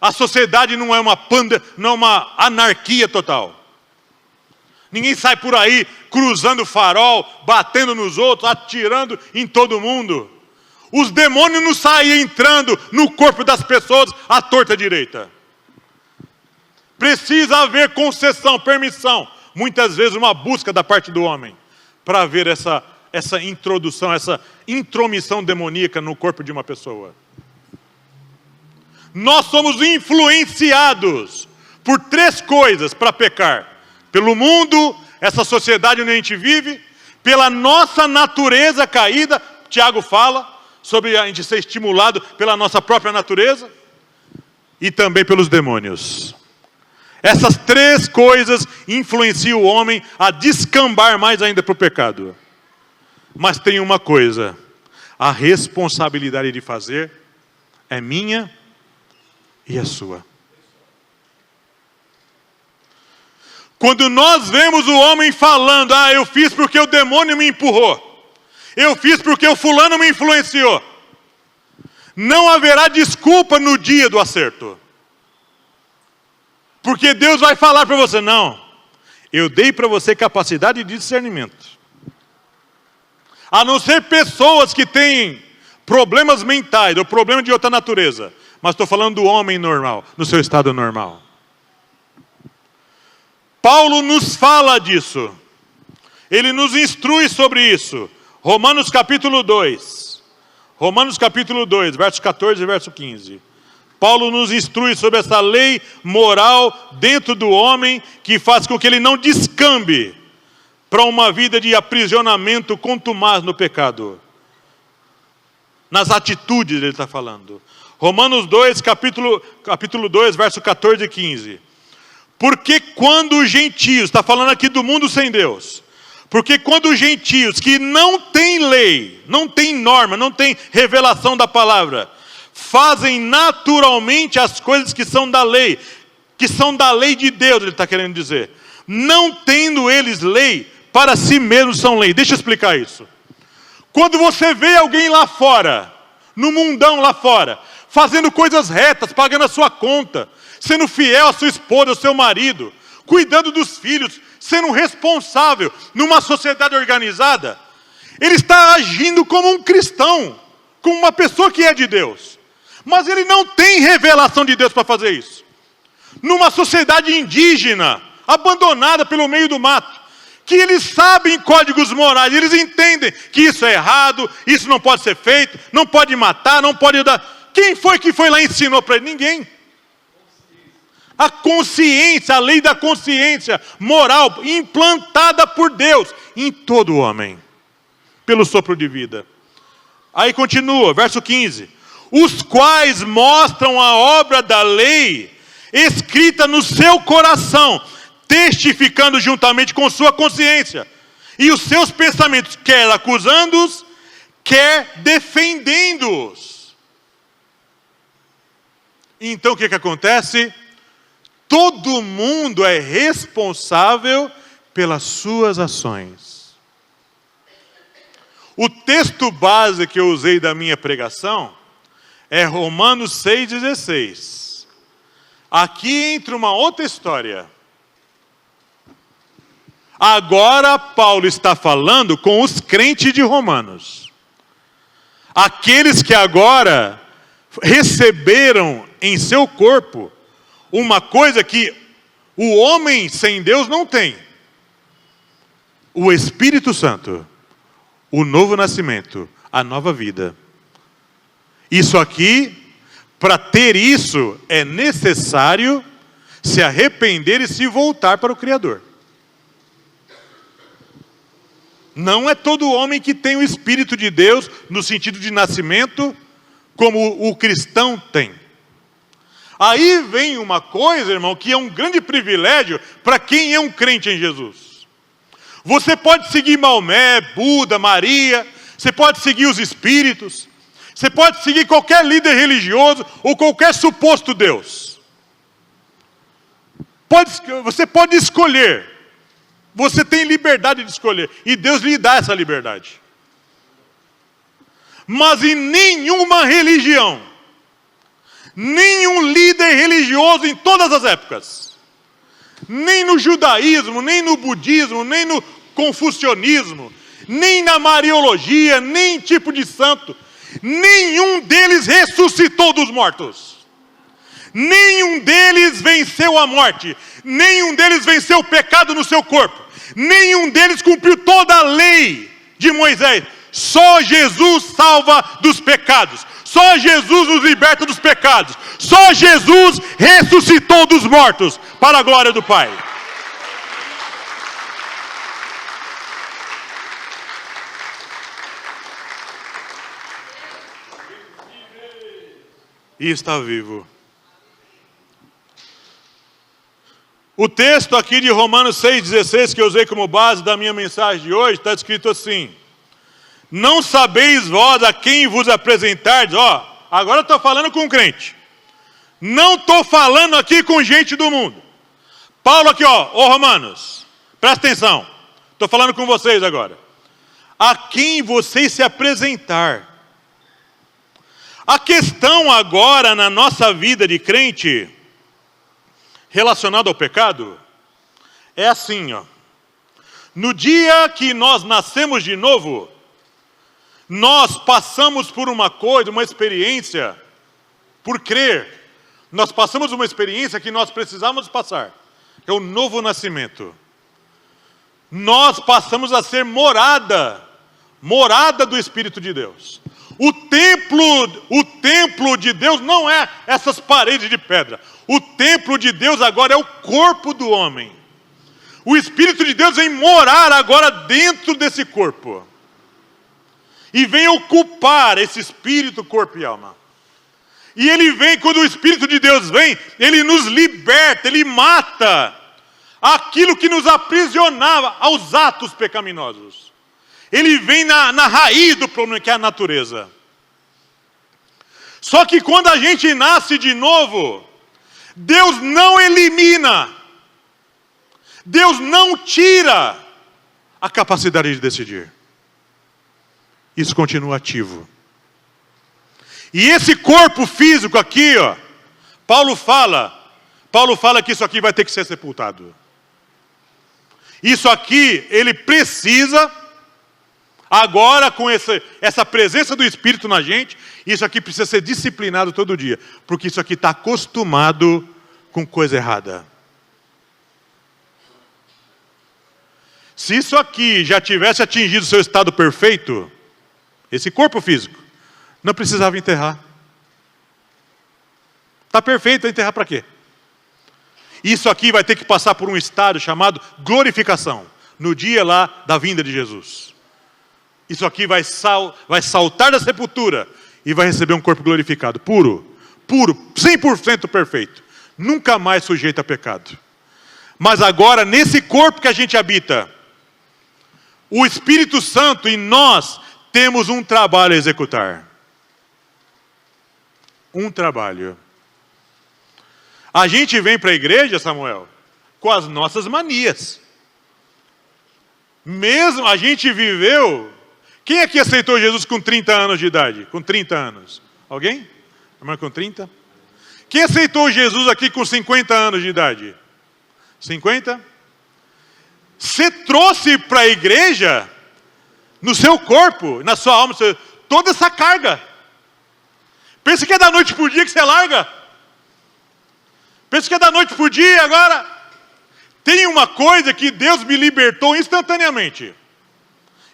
a sociedade não é uma anarquia total. Ninguém sai por aí cruzando o farol, batendo nos outros, atirando em todo mundo. Os demônios não saem entrando no corpo das pessoas à torta direita. Precisa haver concessão, permissão. Muitas vezes uma busca da parte do homem para haver essa introdução, essa intromissão demoníaca no corpo de uma pessoa. Nós somos influenciados por 3 coisas para pecar. Pelo mundo, essa sociedade onde a gente vive, pela nossa natureza caída, Tiago fala, sobre a gente ser estimulado pela nossa própria natureza, e também pelos demônios. Essas 3 coisas influenciam o homem a descambar mais ainda para o pecado. Mas tem uma coisa, a responsabilidade de fazer é minha e a sua. Quando nós vemos o homem falando, eu fiz porque o demônio me empurrou, eu fiz porque o fulano me influenciou, não haverá desculpa no dia do acerto. Porque Deus vai falar para você, não, Eu dei para você capacidade de discernimento. A não ser pessoas que têm problemas mentais ou problemas de outra natureza. Mas estou falando do homem normal, no seu estado normal. Paulo nos fala disso. Ele nos instrui sobre isso. Romanos capítulo 2. Romanos capítulo 2, versos 14 e verso 15. Paulo nos instrui sobre essa lei moral dentro do homem que faz com que ele não descambe para uma vida de aprisionamento contumaz no pecado. Nas atitudes ele está falando. Romanos 2, capítulo 2, verso 14 e 15. Porque quando os gentios, está falando aqui do mundo sem Deus, porque quando os gentios que não têm lei, não têm norma, não têm revelação da palavra, fazem naturalmente as coisas que são da lei de Deus, ele está querendo dizer. Não tendo eles lei, para si mesmos são lei. Deixa eu explicar isso. Quando você vê alguém lá fora, no mundão lá fora, fazendo coisas retas, pagando a sua conta, sendo fiel à sua esposa, ao seu marido, cuidando dos filhos, sendo responsável numa sociedade organizada, ele está agindo como um cristão, como uma pessoa que é de Deus. Mas ele não tem revelação de Deus para fazer isso. Numa sociedade indígena, abandonada pelo meio do mato, que eles sabem códigos morais, eles entendem que isso é errado, isso não pode ser feito, não pode matar, não pode dar... Quem foi que foi lá e ensinou para ele? Ninguém. A consciência, a lei da consciência moral, implantada por Deus em todo homem, pelo sopro de vida. Aí continua, verso 15. Os quais mostram a obra da lei, escrita no seu coração, testificando juntamente com sua consciência, e os seus pensamentos, quer acusando-os, quer defendendo-os. Então o que acontece? Todo mundo é responsável pelas suas ações. O texto base que eu usei da minha pregação é Romanos 6,16. Aqui entra uma outra história. Agora Paulo está falando com os crentes de Romanos. Aqueles que agora receberam em seu corpo uma coisa que o homem sem Deus não tem. O Espírito Santo, o novo nascimento, a nova vida. Isso aqui, para ter isso, é necessário se arrepender e se voltar para o Criador. Não é todo homem que tem o Espírito de Deus, no sentido de nascimento, como o cristão tem. Aí vem uma coisa, irmão, que é um grande privilégio para quem é um crente em Jesus. Você pode seguir Maomé, Buda, Maria, você pode seguir os espíritos, você pode seguir qualquer líder religioso ou qualquer suposto Deus. Você pode escolher. Você tem liberdade de escolher. E Deus lhe dá essa liberdade. Mas em nenhuma religião, nenhum líder religioso em todas as épocas, nem no judaísmo, nem no budismo, nem no confucionismo, nem na mariologia, nem tipo de santo, nenhum deles ressuscitou dos mortos. Nenhum deles venceu a morte. Nenhum deles venceu o pecado no seu corpo. Nenhum deles cumpriu toda a lei de Moisés. Só Jesus salva dos pecados. Só Jesus nos liberta dos pecados. Só Jesus ressuscitou dos mortos para a glória do Pai. E está vivo. O texto aqui de Romanos 6,16, que eu usei como base da minha mensagem de hoje, está escrito assim: não sabeis vós a quem vos apresentardes. Agora eu estou falando com um crente. Não estou falando aqui com gente do mundo. Paulo aqui, Romanos, presta atenção. Estou falando com vocês agora. A quem vocês se apresentar. A questão agora na nossa vida de crente, relacionada ao pecado, É assim, ó. No dia que nós nascemos de novo, nós passamos por uma coisa, uma experiência, por crer. Nós passamos uma experiência que nós precisamos passar. É o novo nascimento. Nós passamos a ser morada do Espírito de Deus. O templo de Deus não é essas paredes de pedra. O templo de Deus agora é o corpo do homem. O Espírito de Deus vem morar agora dentro desse corpo. E vem ocupar esse espírito, corpo e alma. E ele vem, quando o Espírito de Deus vem, ele nos liberta, ele mata aquilo que nos aprisionava aos atos pecaminosos. Ele vem na raiz do problema, que é a natureza. Só que quando a gente nasce de novo, Deus não elimina, Deus não tira a capacidade de decidir. Isso continua ativo. E esse corpo físico aqui, ó, Paulo fala que isso aqui vai ter que ser sepultado. Isso aqui, ele precisa, agora com essa presença do Espírito na gente, isso aqui precisa ser disciplinado todo dia, porque isso aqui está acostumado com coisa errada. Se isso aqui já tivesse atingido o seu estado perfeito, esse corpo físico, não precisava enterrar. Está perfeito, vai enterrar para quê? Isso aqui vai ter que passar por um estado chamado glorificação, no dia lá da vinda de Jesus. Isso aqui vai saltar da sepultura e vai receber um corpo glorificado, puro, 100% perfeito, nunca mais sujeito a pecado. Mas agora, nesse corpo que a gente habita, o Espírito Santo e nós temos um trabalho a executar. Um trabalho. A gente vem para a igreja, Samuel, com as nossas manias. Mesmo a gente viveu... Quem aqui aceitou Jesus com 30 anos de idade? Com 30 anos? Alguém? Irmã com 30? Quem aceitou Jesus aqui com 50 anos de idade? 50? Você trouxe para a igreja, no seu corpo, na sua alma, toda essa carga. Pensa que é da noite por dia que você larga. Pensa que é da noite por dia agora. Tem uma coisa que Deus me libertou instantaneamente.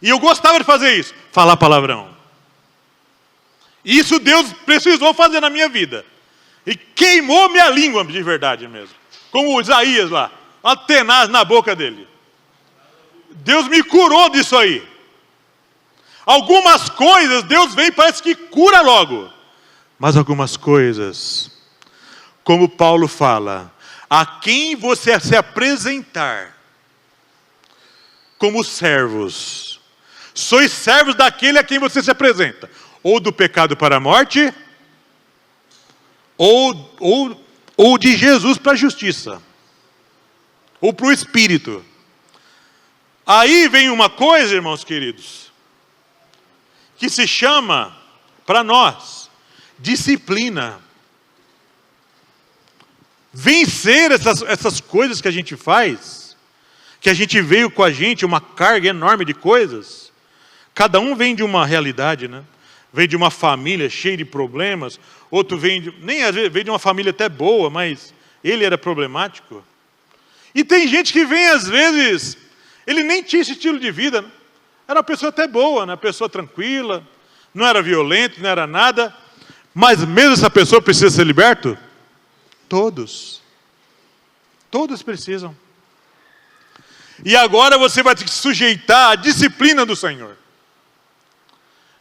E eu gostava de fazer isso. Falar palavrão. Isso Deus precisou fazer na minha vida. E queimou minha língua de verdade mesmo. Como o Isaías lá. Uma tenaz na boca dele. Deus me curou disso aí. Algumas coisas Deus vem e parece que cura logo. Mas algumas coisas, como Paulo fala, a quem você se apresentar como servos, sois servos daquele a quem você se apresenta, ou do pecado para a morte, ou de Jesus para a justiça, ou para o Espírito. Aí vem uma coisa, irmãos queridos, que se chama, para nós, disciplina. Vencer essas coisas que a gente faz, que a gente veio com a gente, uma carga enorme de coisas. Cada um vem de uma realidade, né? Vem de uma família cheia de problemas, outro nem às vezes vem de uma família até boa, mas ele era problemático. E tem gente que vem às vezes, ele nem tinha esse estilo de vida, né? Era uma pessoa até boa, né? Uma pessoa tranquila, não era violento, não era nada. Mas mesmo essa pessoa precisa ser liberta? Todos. Todos precisam. E agora você vai ter que sujeitar à disciplina do Senhor.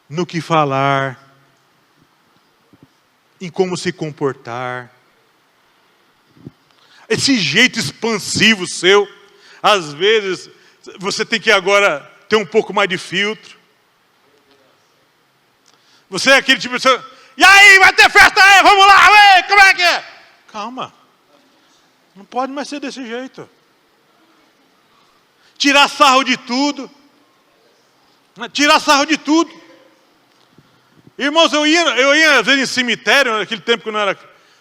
No que falar, em como se comportar. Esse jeito expansivo seu, às vezes você tem que agora ter um pouco mais de filtro. Você é aquele tipo de pessoa... E aí, vai ter festa aí, vamos lá, ué, como é que é? Calma. Não pode mais ser desse jeito. Tirar sarro de tudo. Tirar sarro de tudo. Irmãos, eu ia às vezes em cemitério, naquele tempo que não era...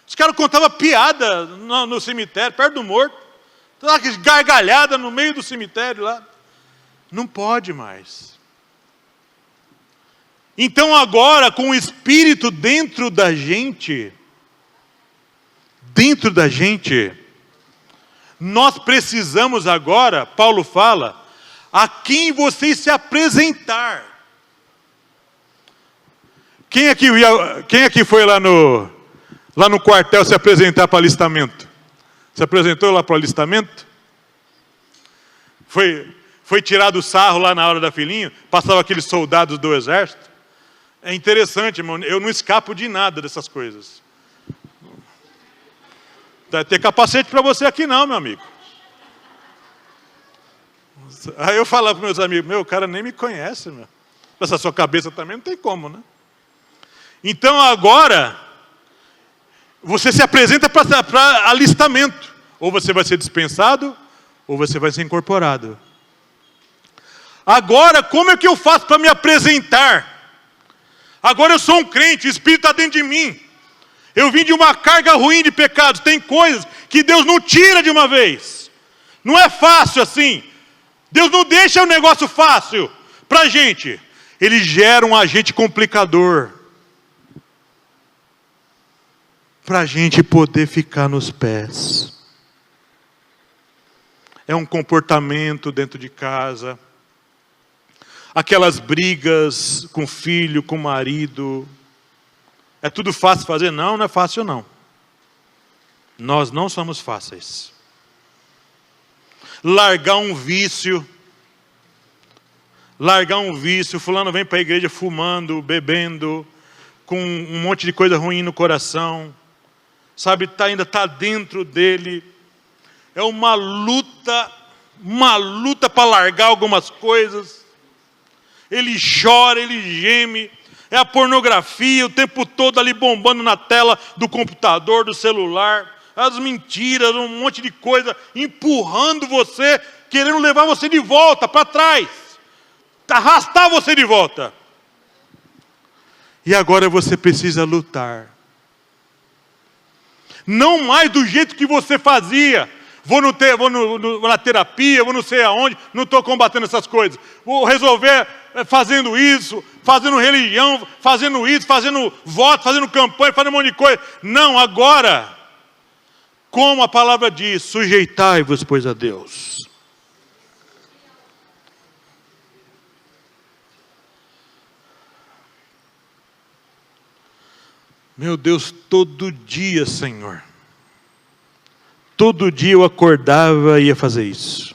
Os caras contavam piada no cemitério, perto do morto. gargalhada no meio do cemitério lá. Não pode mais. Então agora, com o Espírito dentro da gente, nós precisamos agora, Paulo fala, a quem vocês se apresentar. Quem aqui foi lá no quartel se apresentar para alistamento? Se apresentou lá para o alistamento? Foi tirado o sarro lá na hora da filhinha? Passavam aqueles soldados do exército? É interessante, irmão, eu não escapo de nada dessas coisas. Não vai ter capacete para você aqui não, meu amigo. Aí eu falava para meus amigos, o cara nem me conhece, meu. Essa sua cabeça também não tem como, né? Então agora, você se apresenta para alistamento. Ou você vai ser dispensado, ou você vai ser incorporado. Agora, como é que eu faço para me apresentar? Agora eu sou um crente, o Espírito está dentro de mim. Eu vim de uma carga ruim de pecados. Tem coisas que Deus não tira de uma vez. Não é fácil assim. Deus não deixa o negócio fácil para a gente. Ele gera um agente complicador. Para a gente poder ficar nos pés. É um comportamento dentro de casa. Aquelas brigas com o filho, com o marido. É tudo fácil fazer? Não, não é fácil não. Nós não somos fáceis. Largar um vício. Fulano vem para a igreja fumando, bebendo, com um monte de coisa ruim no coração. Sabe, ainda está dentro dele. É uma luta para largar algumas coisas. Ele chora, ele geme. É a pornografia o tempo todo ali bombando na tela do computador, do celular. As mentiras, um monte de coisa empurrando você, querendo levar você de volta, para trás. Arrastar você de volta. E agora você precisa lutar. Não mais do jeito que você fazia. Vou na terapia, vou não sei aonde, não estou combatendo essas coisas. Vou resolver fazendo isso, fazendo religião, fazendo isso, fazendo voto, fazendo campanha, fazendo um monte de coisa. Não, agora, como a palavra diz, sujeitai-vos, pois, a Deus. Meu Deus, todo dia, Senhor. Todo dia eu acordava e ia fazer isso.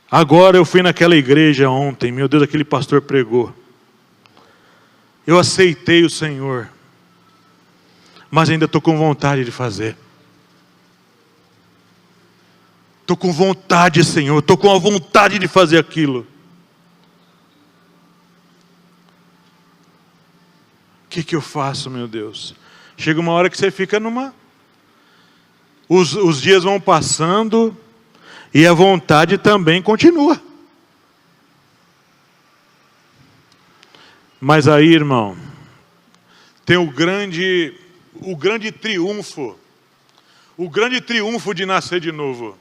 Agora eu fui naquela igreja ontem, meu Deus, aquele pastor pregou. Eu aceitei o Senhor, mas ainda estou com vontade de fazer. Estou com vontade, Senhor, estou com a vontade de fazer aquilo. O que eu faço, meu Deus? Chega uma hora que você fica numa... Os dias vão passando e a vontade também continua. Mas aí, irmão, tem o grande triunfo. O grande triunfo de nascer de novo.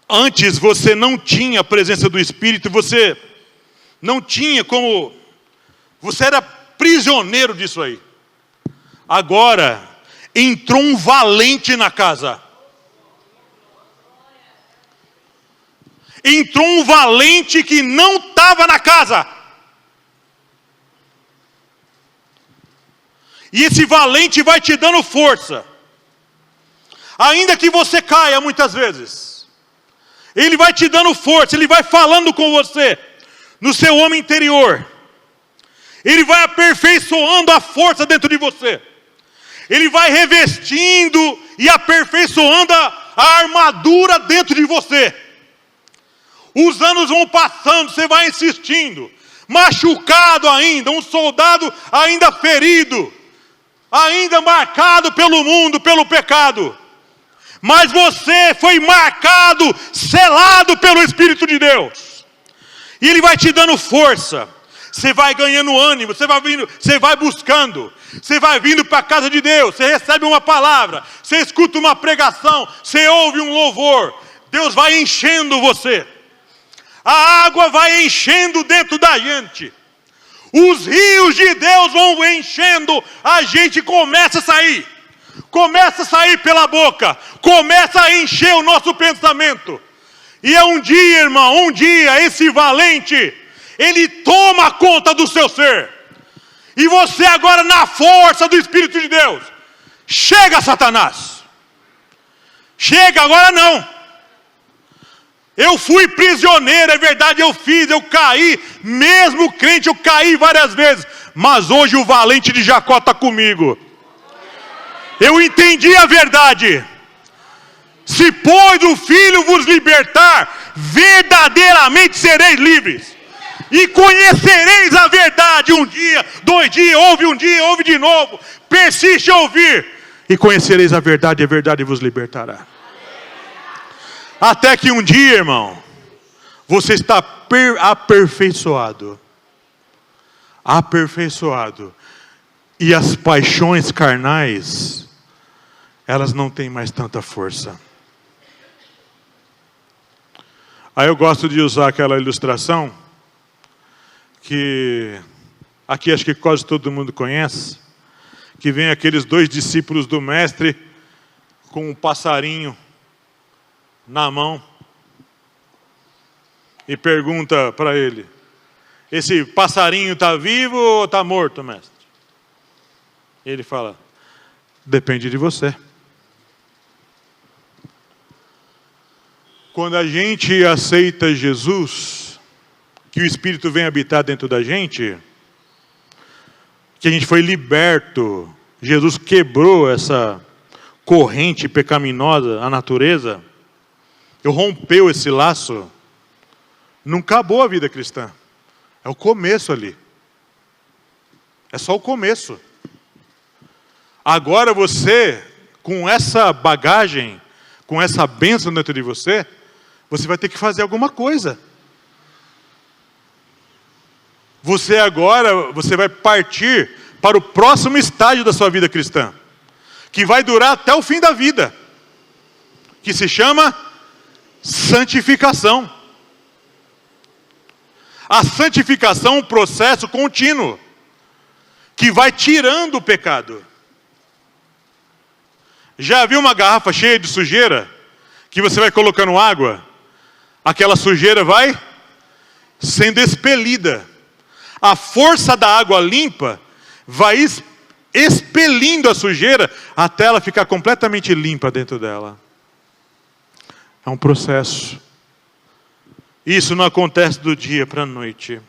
Antes você não tinha a presença do Espírito, você não tinha como... Você era prisioneiro disso aí. Agora, entrou um valente na casa. Entrou um valente que não estava na casa. E esse valente vai te dando força. Ainda que você caia muitas vezes. Ele vai te dando força, ele vai falando com você. No seu homem interior. Ele vai aperfeiçoando a força dentro de você. Ele vai revestindo e aperfeiçoando a armadura dentro de você. Os anos vão passando, você vai insistindo. Machucado ainda, um soldado ainda ferido. Ainda marcado pelo mundo, pelo pecado. Mas você foi marcado, selado pelo Espírito de Deus. E Ele vai te dando força. você vai ganhando ânimo, você vai buscando, você vai vindo para a casa de Deus, você recebe uma palavra, você escuta uma pregação, você ouve um louvor, Deus vai enchendo você, a água vai enchendo dentro da gente, os rios de Deus vão enchendo, a gente começa a sair pela boca, começa a encher o nosso pensamento, e é um dia, irmão, esse valente, ele toma conta do seu ser, e você agora na força do Espírito de Deus, chega Satanás, chega, agora não, eu fui prisioneiro, é verdade, eu caí, mesmo crente eu caí várias vezes, mas hoje o valente de Jacó está comigo, eu entendi a verdade, se pois o Filho vos libertar, verdadeiramente sereis livres, e conhecereis a verdade, 1 dia, 2 dias, ouve de novo, persiste a ouvir, e conhecereis a verdade vos libertará. Até que um dia, irmão, você está aperfeiçoado, e as paixões carnais, elas não têm mais tanta força. Aí eu gosto de usar aquela ilustração, que aqui acho que quase todo mundo conhece, que vem aqueles 2 discípulos do mestre, com um passarinho na mão, e pergunta para ele, esse passarinho está vivo ou está morto, mestre? Ele fala, depende de você. Quando a gente aceita Jesus, que o Espírito vem habitar dentro da gente, que a gente foi liberto, Jesus quebrou essa corrente pecaminosa, a natureza, rompeu esse laço, não acabou a vida cristã, é o começo ali, é só o começo. Agora você, com essa bagagem, com essa bênção dentro de você, você vai ter que fazer alguma coisa. Você vai partir para o próximo estágio da sua vida cristã, que vai durar até o fim da vida, que se chama santificação. A santificação é um processo contínuo, que vai tirando o pecado. Já viu uma garrafa cheia de sujeira, que você vai colocando água, aquela sujeira vai sendo expelida. A força da água limpa vai expelindo a sujeira até ela ficar completamente limpa dentro dela. É um processo. Isso não acontece do dia para a noite.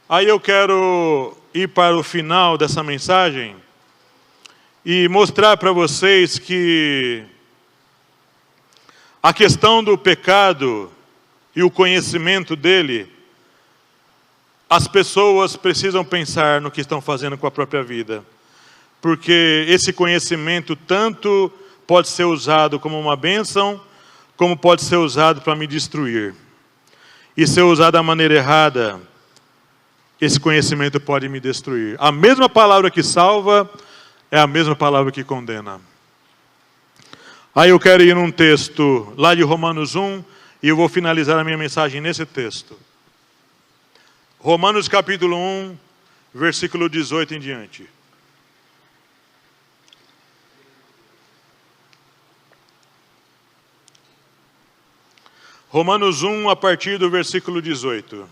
Aí eu quero ir para o final dessa mensagem e mostrar para vocês que a questão do pecado e o conhecimento dele, as pessoas precisam pensar no que estão fazendo com a própria vida. Porque esse conhecimento tanto pode ser usado como uma bênção, como pode ser usado para me destruir. E se eu usar da maneira errada, esse conhecimento pode me destruir. A mesma palavra que salva é a mesma palavra que condena. Aí eu quero ir num texto lá de Romanos 1, e eu vou finalizar a minha mensagem nesse texto. Romanos capítulo 1, versículo 18 em diante. Romanos 1, a partir do versículo 18.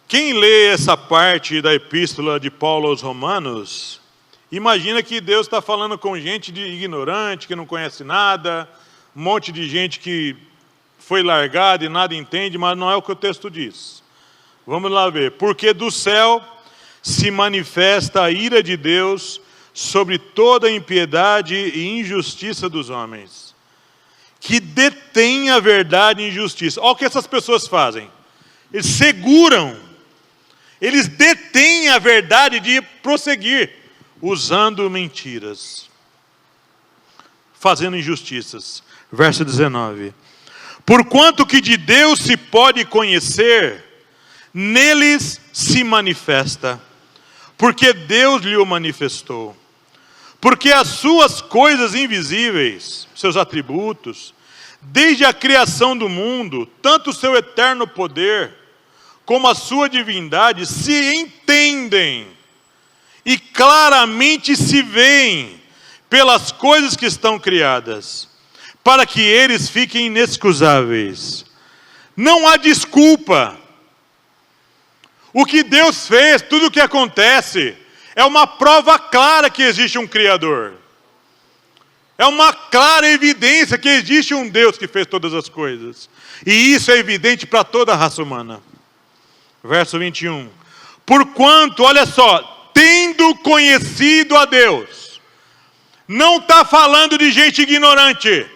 Quem lê essa parte da epístola de Paulo aos Romanos, imagina que Deus está falando com gente ignorante, que não conhece nada, um monte de gente que foi largada e nada entende, mas não é o que o texto diz. Vamos lá ver. Porque do céu se manifesta a ira de Deus sobre toda a impiedade e injustiça dos homens, que detêm a verdade e injustiça. Olha o que essas pessoas fazem. Eles seguram, eles detêm a verdade de prosseguir, usando mentiras, fazendo injustiças. Verso 19. Porquanto que de Deus se pode conhecer, neles se manifesta, porque Deus lhe o manifestou. Porque as suas coisas invisíveis, seus atributos, desde a criação do mundo, tanto o seu eterno poder, como a sua divindade, se entendem e claramente se veem pelas coisas que estão criadas, para que eles fiquem inexcusáveis. Não há desculpa. O que Deus fez, tudo o que acontece, é uma prova clara que existe um Criador. É uma clara evidência que existe um Deus que fez todas as coisas. E isso é evidente para toda a raça humana. Verso 21. Porquanto, olha só, tendo conhecido a Deus. Não está falando de gente ignorante.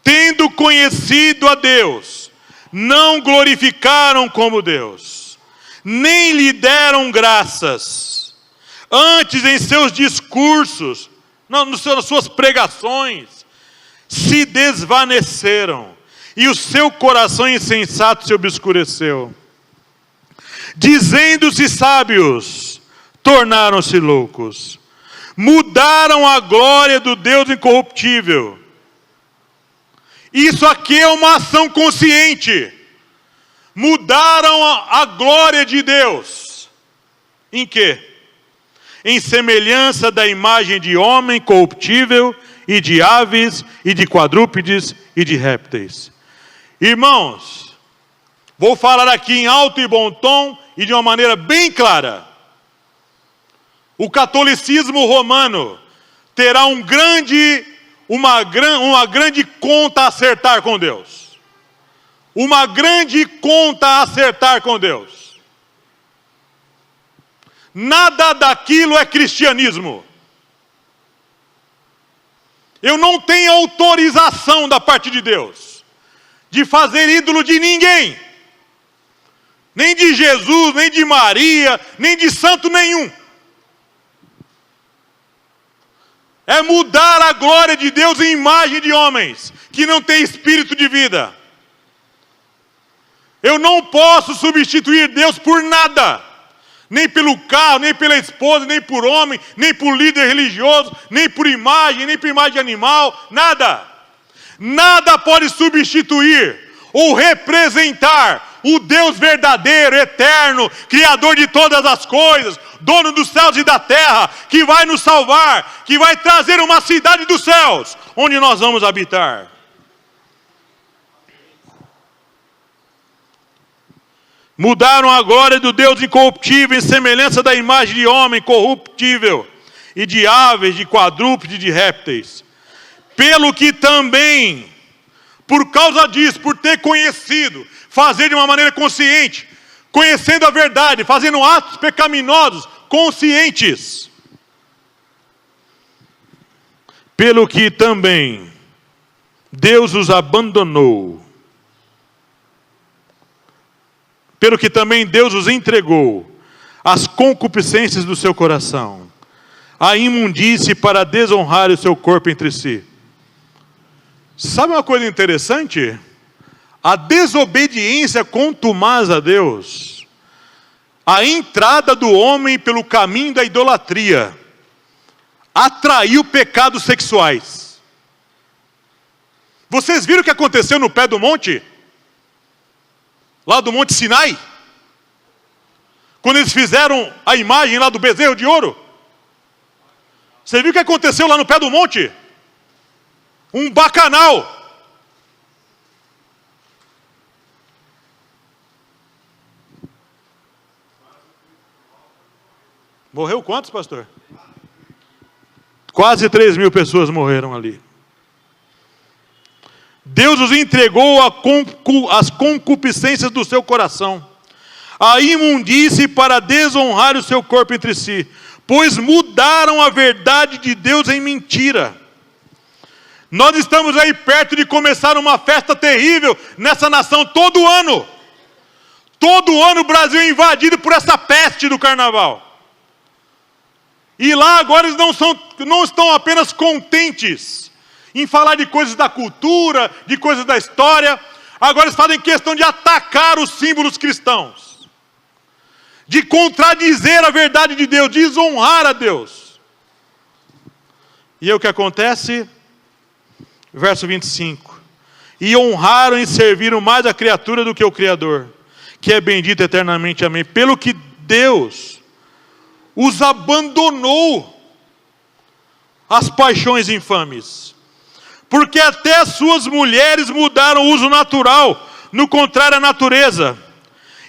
Tendo conhecido a Deus, não glorificaram como Deus, nem lhe deram graças. Antes, em seus discursos, nas suas pregações, se desvaneceram, e o seu coração insensato se obscureceu. Dizendo-se sábios, tornaram-se loucos. Mudaram a glória do Deus incorruptível. Isso aqui é uma ação consciente. Mudaram a glória de Deus. Em quê? Em semelhança da imagem de homem corruptível, e de aves, e de quadrúpedes, e de répteis. Irmãos, vou falar aqui em alto e bom tom, e de uma maneira bem clara. O catolicismo romano terá uma grande conta a acertar com Deus. Uma grande conta a acertar com Deus. Nada daquilo é cristianismo. Eu não tenho autorização da parte de Deus de fazer ídolo de ninguém. Nem de Jesus, nem de Maria, nem de santo nenhum. É mudar a glória de Deus em imagem de homens que não têm espírito de vida. Eu não posso substituir Deus por nada. Nem pelo carro, nem pela esposa, nem por homem, nem por líder religioso, nem por imagem, nem por imagem animal, nada. Nada pode substituir ou representar o Deus verdadeiro, eterno, Criador de todas as coisas, dono dos céus e da terra, que vai nos salvar, que vai trazer uma cidade dos céus, onde nós vamos habitar. Mudaram a glória do Deus incorruptível em semelhança da imagem de homem corruptível, e de aves, de quadrúpedes, de répteis. Pelo que também, por causa disso, por ter conhecido, fazer de uma maneira consciente, conhecendo a verdade, fazendo atos pecaminosos, conscientes. Pelo que também Deus os abandonou. Pelo que também Deus os entregou às concupiscências do seu coração, à imundície para desonrar o seu corpo entre si. Sabe uma coisa interessante? A desobediência contumaz a Deus, a entrada do homem pelo caminho da idolatria, atraiu pecados sexuais. Vocês viram o que aconteceu no pé do monte? Lá do Monte Sinai? Quando eles fizeram a imagem lá do bezerro de ouro? Você viu o que aconteceu lá no pé do monte? Um bacanal. Morreu quantos, pastor? Quase 3.000 pessoas morreram ali. Deus os entregou às concupiscências do seu coração, à imundície para desonrar o seu corpo entre si, pois mudaram a verdade de Deus em mentira. Nós estamos aí perto de começar uma festa terrível nessa nação todo ano. Todo ano o Brasil é invadido por essa peste do carnaval. E lá agora eles não estão apenas contentes em falar de coisas da cultura, de coisas da história. Agora eles fazem questão de atacar os símbolos cristãos, de contradizer a verdade de Deus, de desonrar a Deus. E aí o que acontece? Verso 25. E honraram e serviram mais a criatura do que o Criador, que é bendito eternamente. Amém. Pelo que Deus os abandonou às paixões infames, porque até as suas mulheres mudaram o uso natural, no contrário à natureza.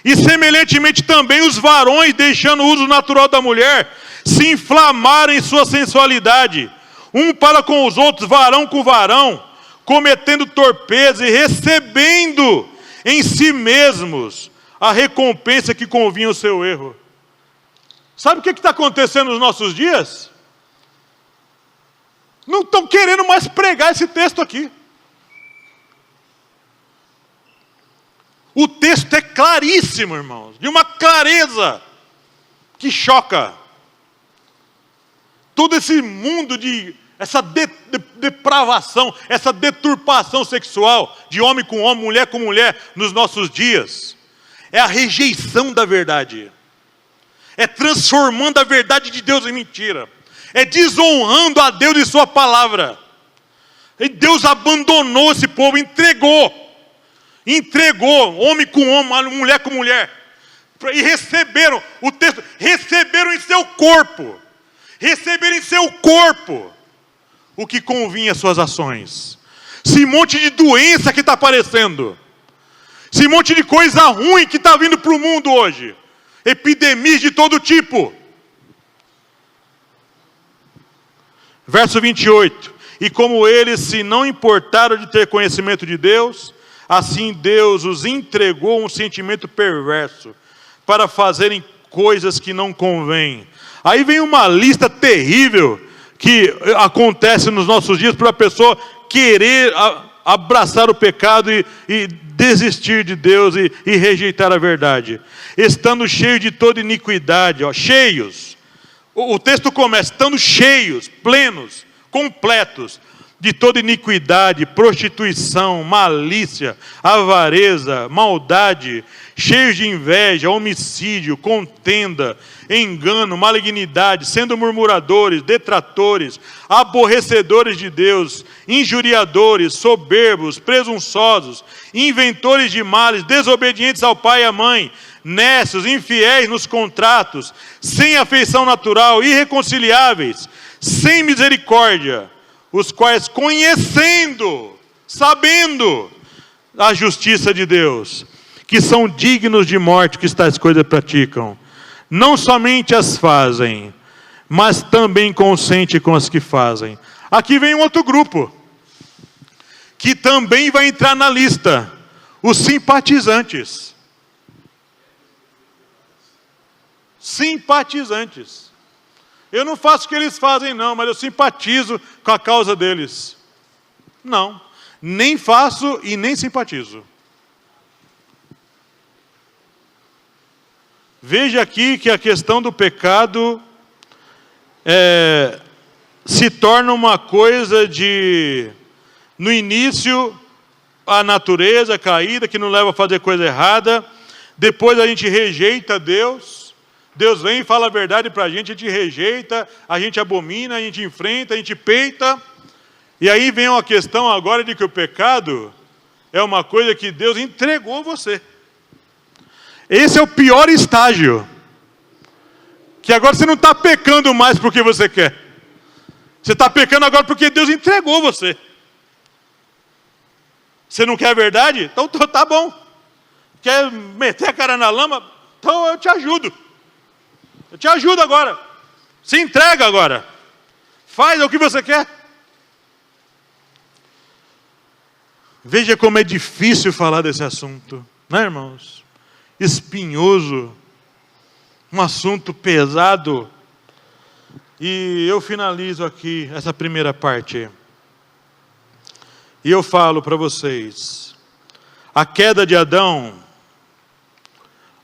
E semelhantemente também os varões, deixando o uso natural da mulher, se inflamaram em sua sensualidade, um para com os outros, varão com varão, cometendo torpeza e recebendo em si mesmos a recompensa que convinha ao seu erro. Sabe o que está acontecendo nos nossos dias? Não estão querendo mais pregar esse texto aqui. O texto é claríssimo, irmãos, de uma clareza que choca. Todo esse mundo essa depravação, essa deturpação sexual, de homem com homem, mulher com mulher, nos nossos dias, é a rejeição da verdade. É transformando a verdade de Deus em mentira. É desonrando a Deus e sua palavra. E Deus abandonou esse povo, entregou, homem com homem, mulher com mulher, e receberam, o texto, receberam em seu corpo, o que convinha às suas ações. Esse monte de doença que está aparecendo, esse monte de coisa ruim que está vindo para o mundo hoje, epidemias de todo tipo. Verso 28. E como eles se não importaram de ter conhecimento de Deus, assim Deus os entregou um sentimento perverso, para fazerem coisas que não convêm. Aí vem uma lista terrível, que acontece nos nossos dias, para a pessoa querer abraçar o pecado e desistir de Deus e rejeitar a verdade. Estando cheios de toda iniquidade, cheios. O texto começa, estando cheios, plenos, completos, de toda iniquidade, prostituição, malícia, avareza, maldade, cheios de inveja, homicídio, contenda, engano, malignidade, sendo murmuradores, detratores, aborrecedores de Deus, injuriadores, soberbos, presunçosos, inventores de males, desobedientes ao pai e à mãe, nécios, infiéis nos contratos, sem afeição natural, irreconciliáveis, sem misericórdia, os quais conhecendo, sabendo a justiça de Deus, que são dignos de morte, que tais coisas praticam, não somente as fazem, mas também consentem com as que fazem. Aqui vem um outro grupo, que também vai entrar na lista, os simpatizantes. Simpatizantes. Eu não faço o que eles fazem não, mas eu simpatizo com a causa deles. Não, nem faço e nem simpatizo. Veja aqui que a questão do pecado se torna uma coisa no início, a natureza caída, que nos leva a fazer coisa errada, depois a gente rejeita Deus, Deus vem e fala a verdade para a gente rejeita, a gente abomina, a gente enfrenta, a gente peita, e aí vem uma questão agora de que o pecado é uma coisa que Deus entregou a você. Esse é o pior estágio, que agora você não está pecando mais porque você quer, você está pecando agora porque Deus entregou você. Você não quer a verdade? Então tá bom. Quer meter a cara na lama? Então eu te ajudo. Eu te ajudo agora. Se entrega agora. Faz o que você quer. Veja como é difícil falar desse assunto, né, irmãos? Espinhoso. Um assunto pesado. E eu finalizo aqui essa primeira parte. E eu falo para vocês, a queda de Adão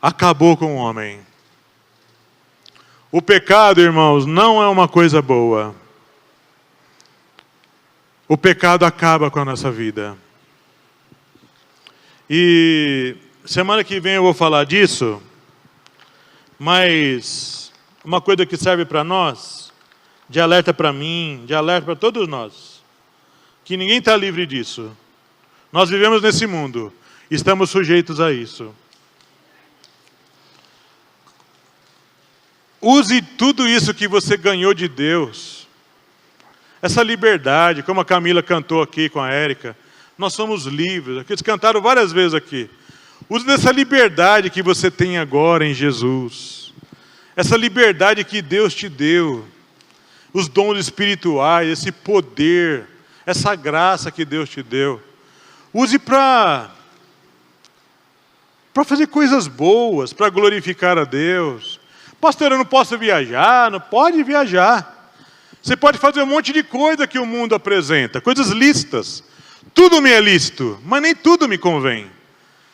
acabou com o homem. O pecado, irmãos, não é uma coisa boa. o pecado acaba com a nossa vida. E semana que vem eu vou falar disso, mas uma coisa que serve para nós, de alerta para mim, de alerta para todos nós, que ninguém está livre disso. Nós vivemos nesse mundo, estamos sujeitos a isso. Use tudo isso que você ganhou de Deus, essa liberdade, como a Camila cantou aqui com a Érica. Nós somos livres, eles cantaram várias vezes aqui. Use dessa liberdade que você tem agora em Jesus. Essa liberdade que Deus te deu. Os dons espirituais, esse poder, essa graça que Deus te deu. Use para fazer coisas boas, para glorificar a Deus. Pastor, eu não posso viajar. Não pode viajar. Você pode fazer um monte de coisa que o mundo apresenta, coisas lícitas. Tudo me é lícito, mas nem tudo me convém.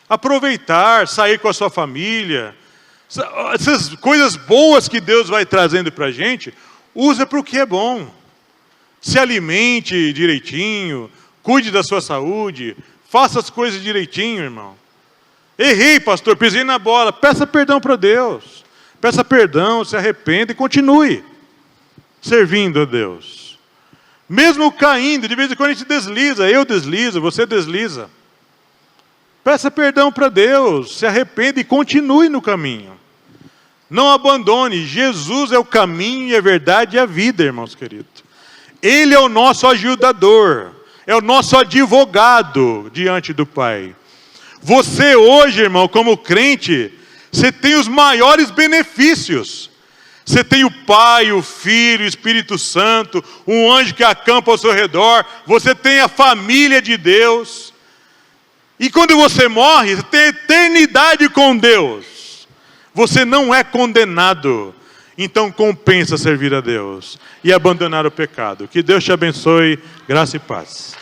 Aproveitar, sair com a sua família, essas coisas boas que Deus vai trazendo para a gente, usa para o que é bom. Se alimente direitinho, cuide da sua saúde, faça as coisas direitinho, irmão. Errei, pastor, pisei na bola, peça perdão para Deus. Peça perdão, se arrependa e continue servindo a Deus. Mesmo caindo, de vez em quando a gente desliza, eu deslizo, você desliza. Peça perdão para Deus, se arrependa e continue no caminho. Não abandone, Jesus é o caminho e a verdade e a vida, irmãos queridos. Ele é o nosso ajudador, é o nosso advogado diante do Pai. Você hoje, irmão, como crente, você tem os maiores benefícios. Você tem o Pai, o Filho, o Espírito Santo, um anjo que acampa ao seu redor. Você tem a família de Deus. E quando você morre, você tem a eternidade com Deus. Você não é condenado. Então compensa servir a Deus e abandonar o pecado. Que Deus te abençoe, graça e paz.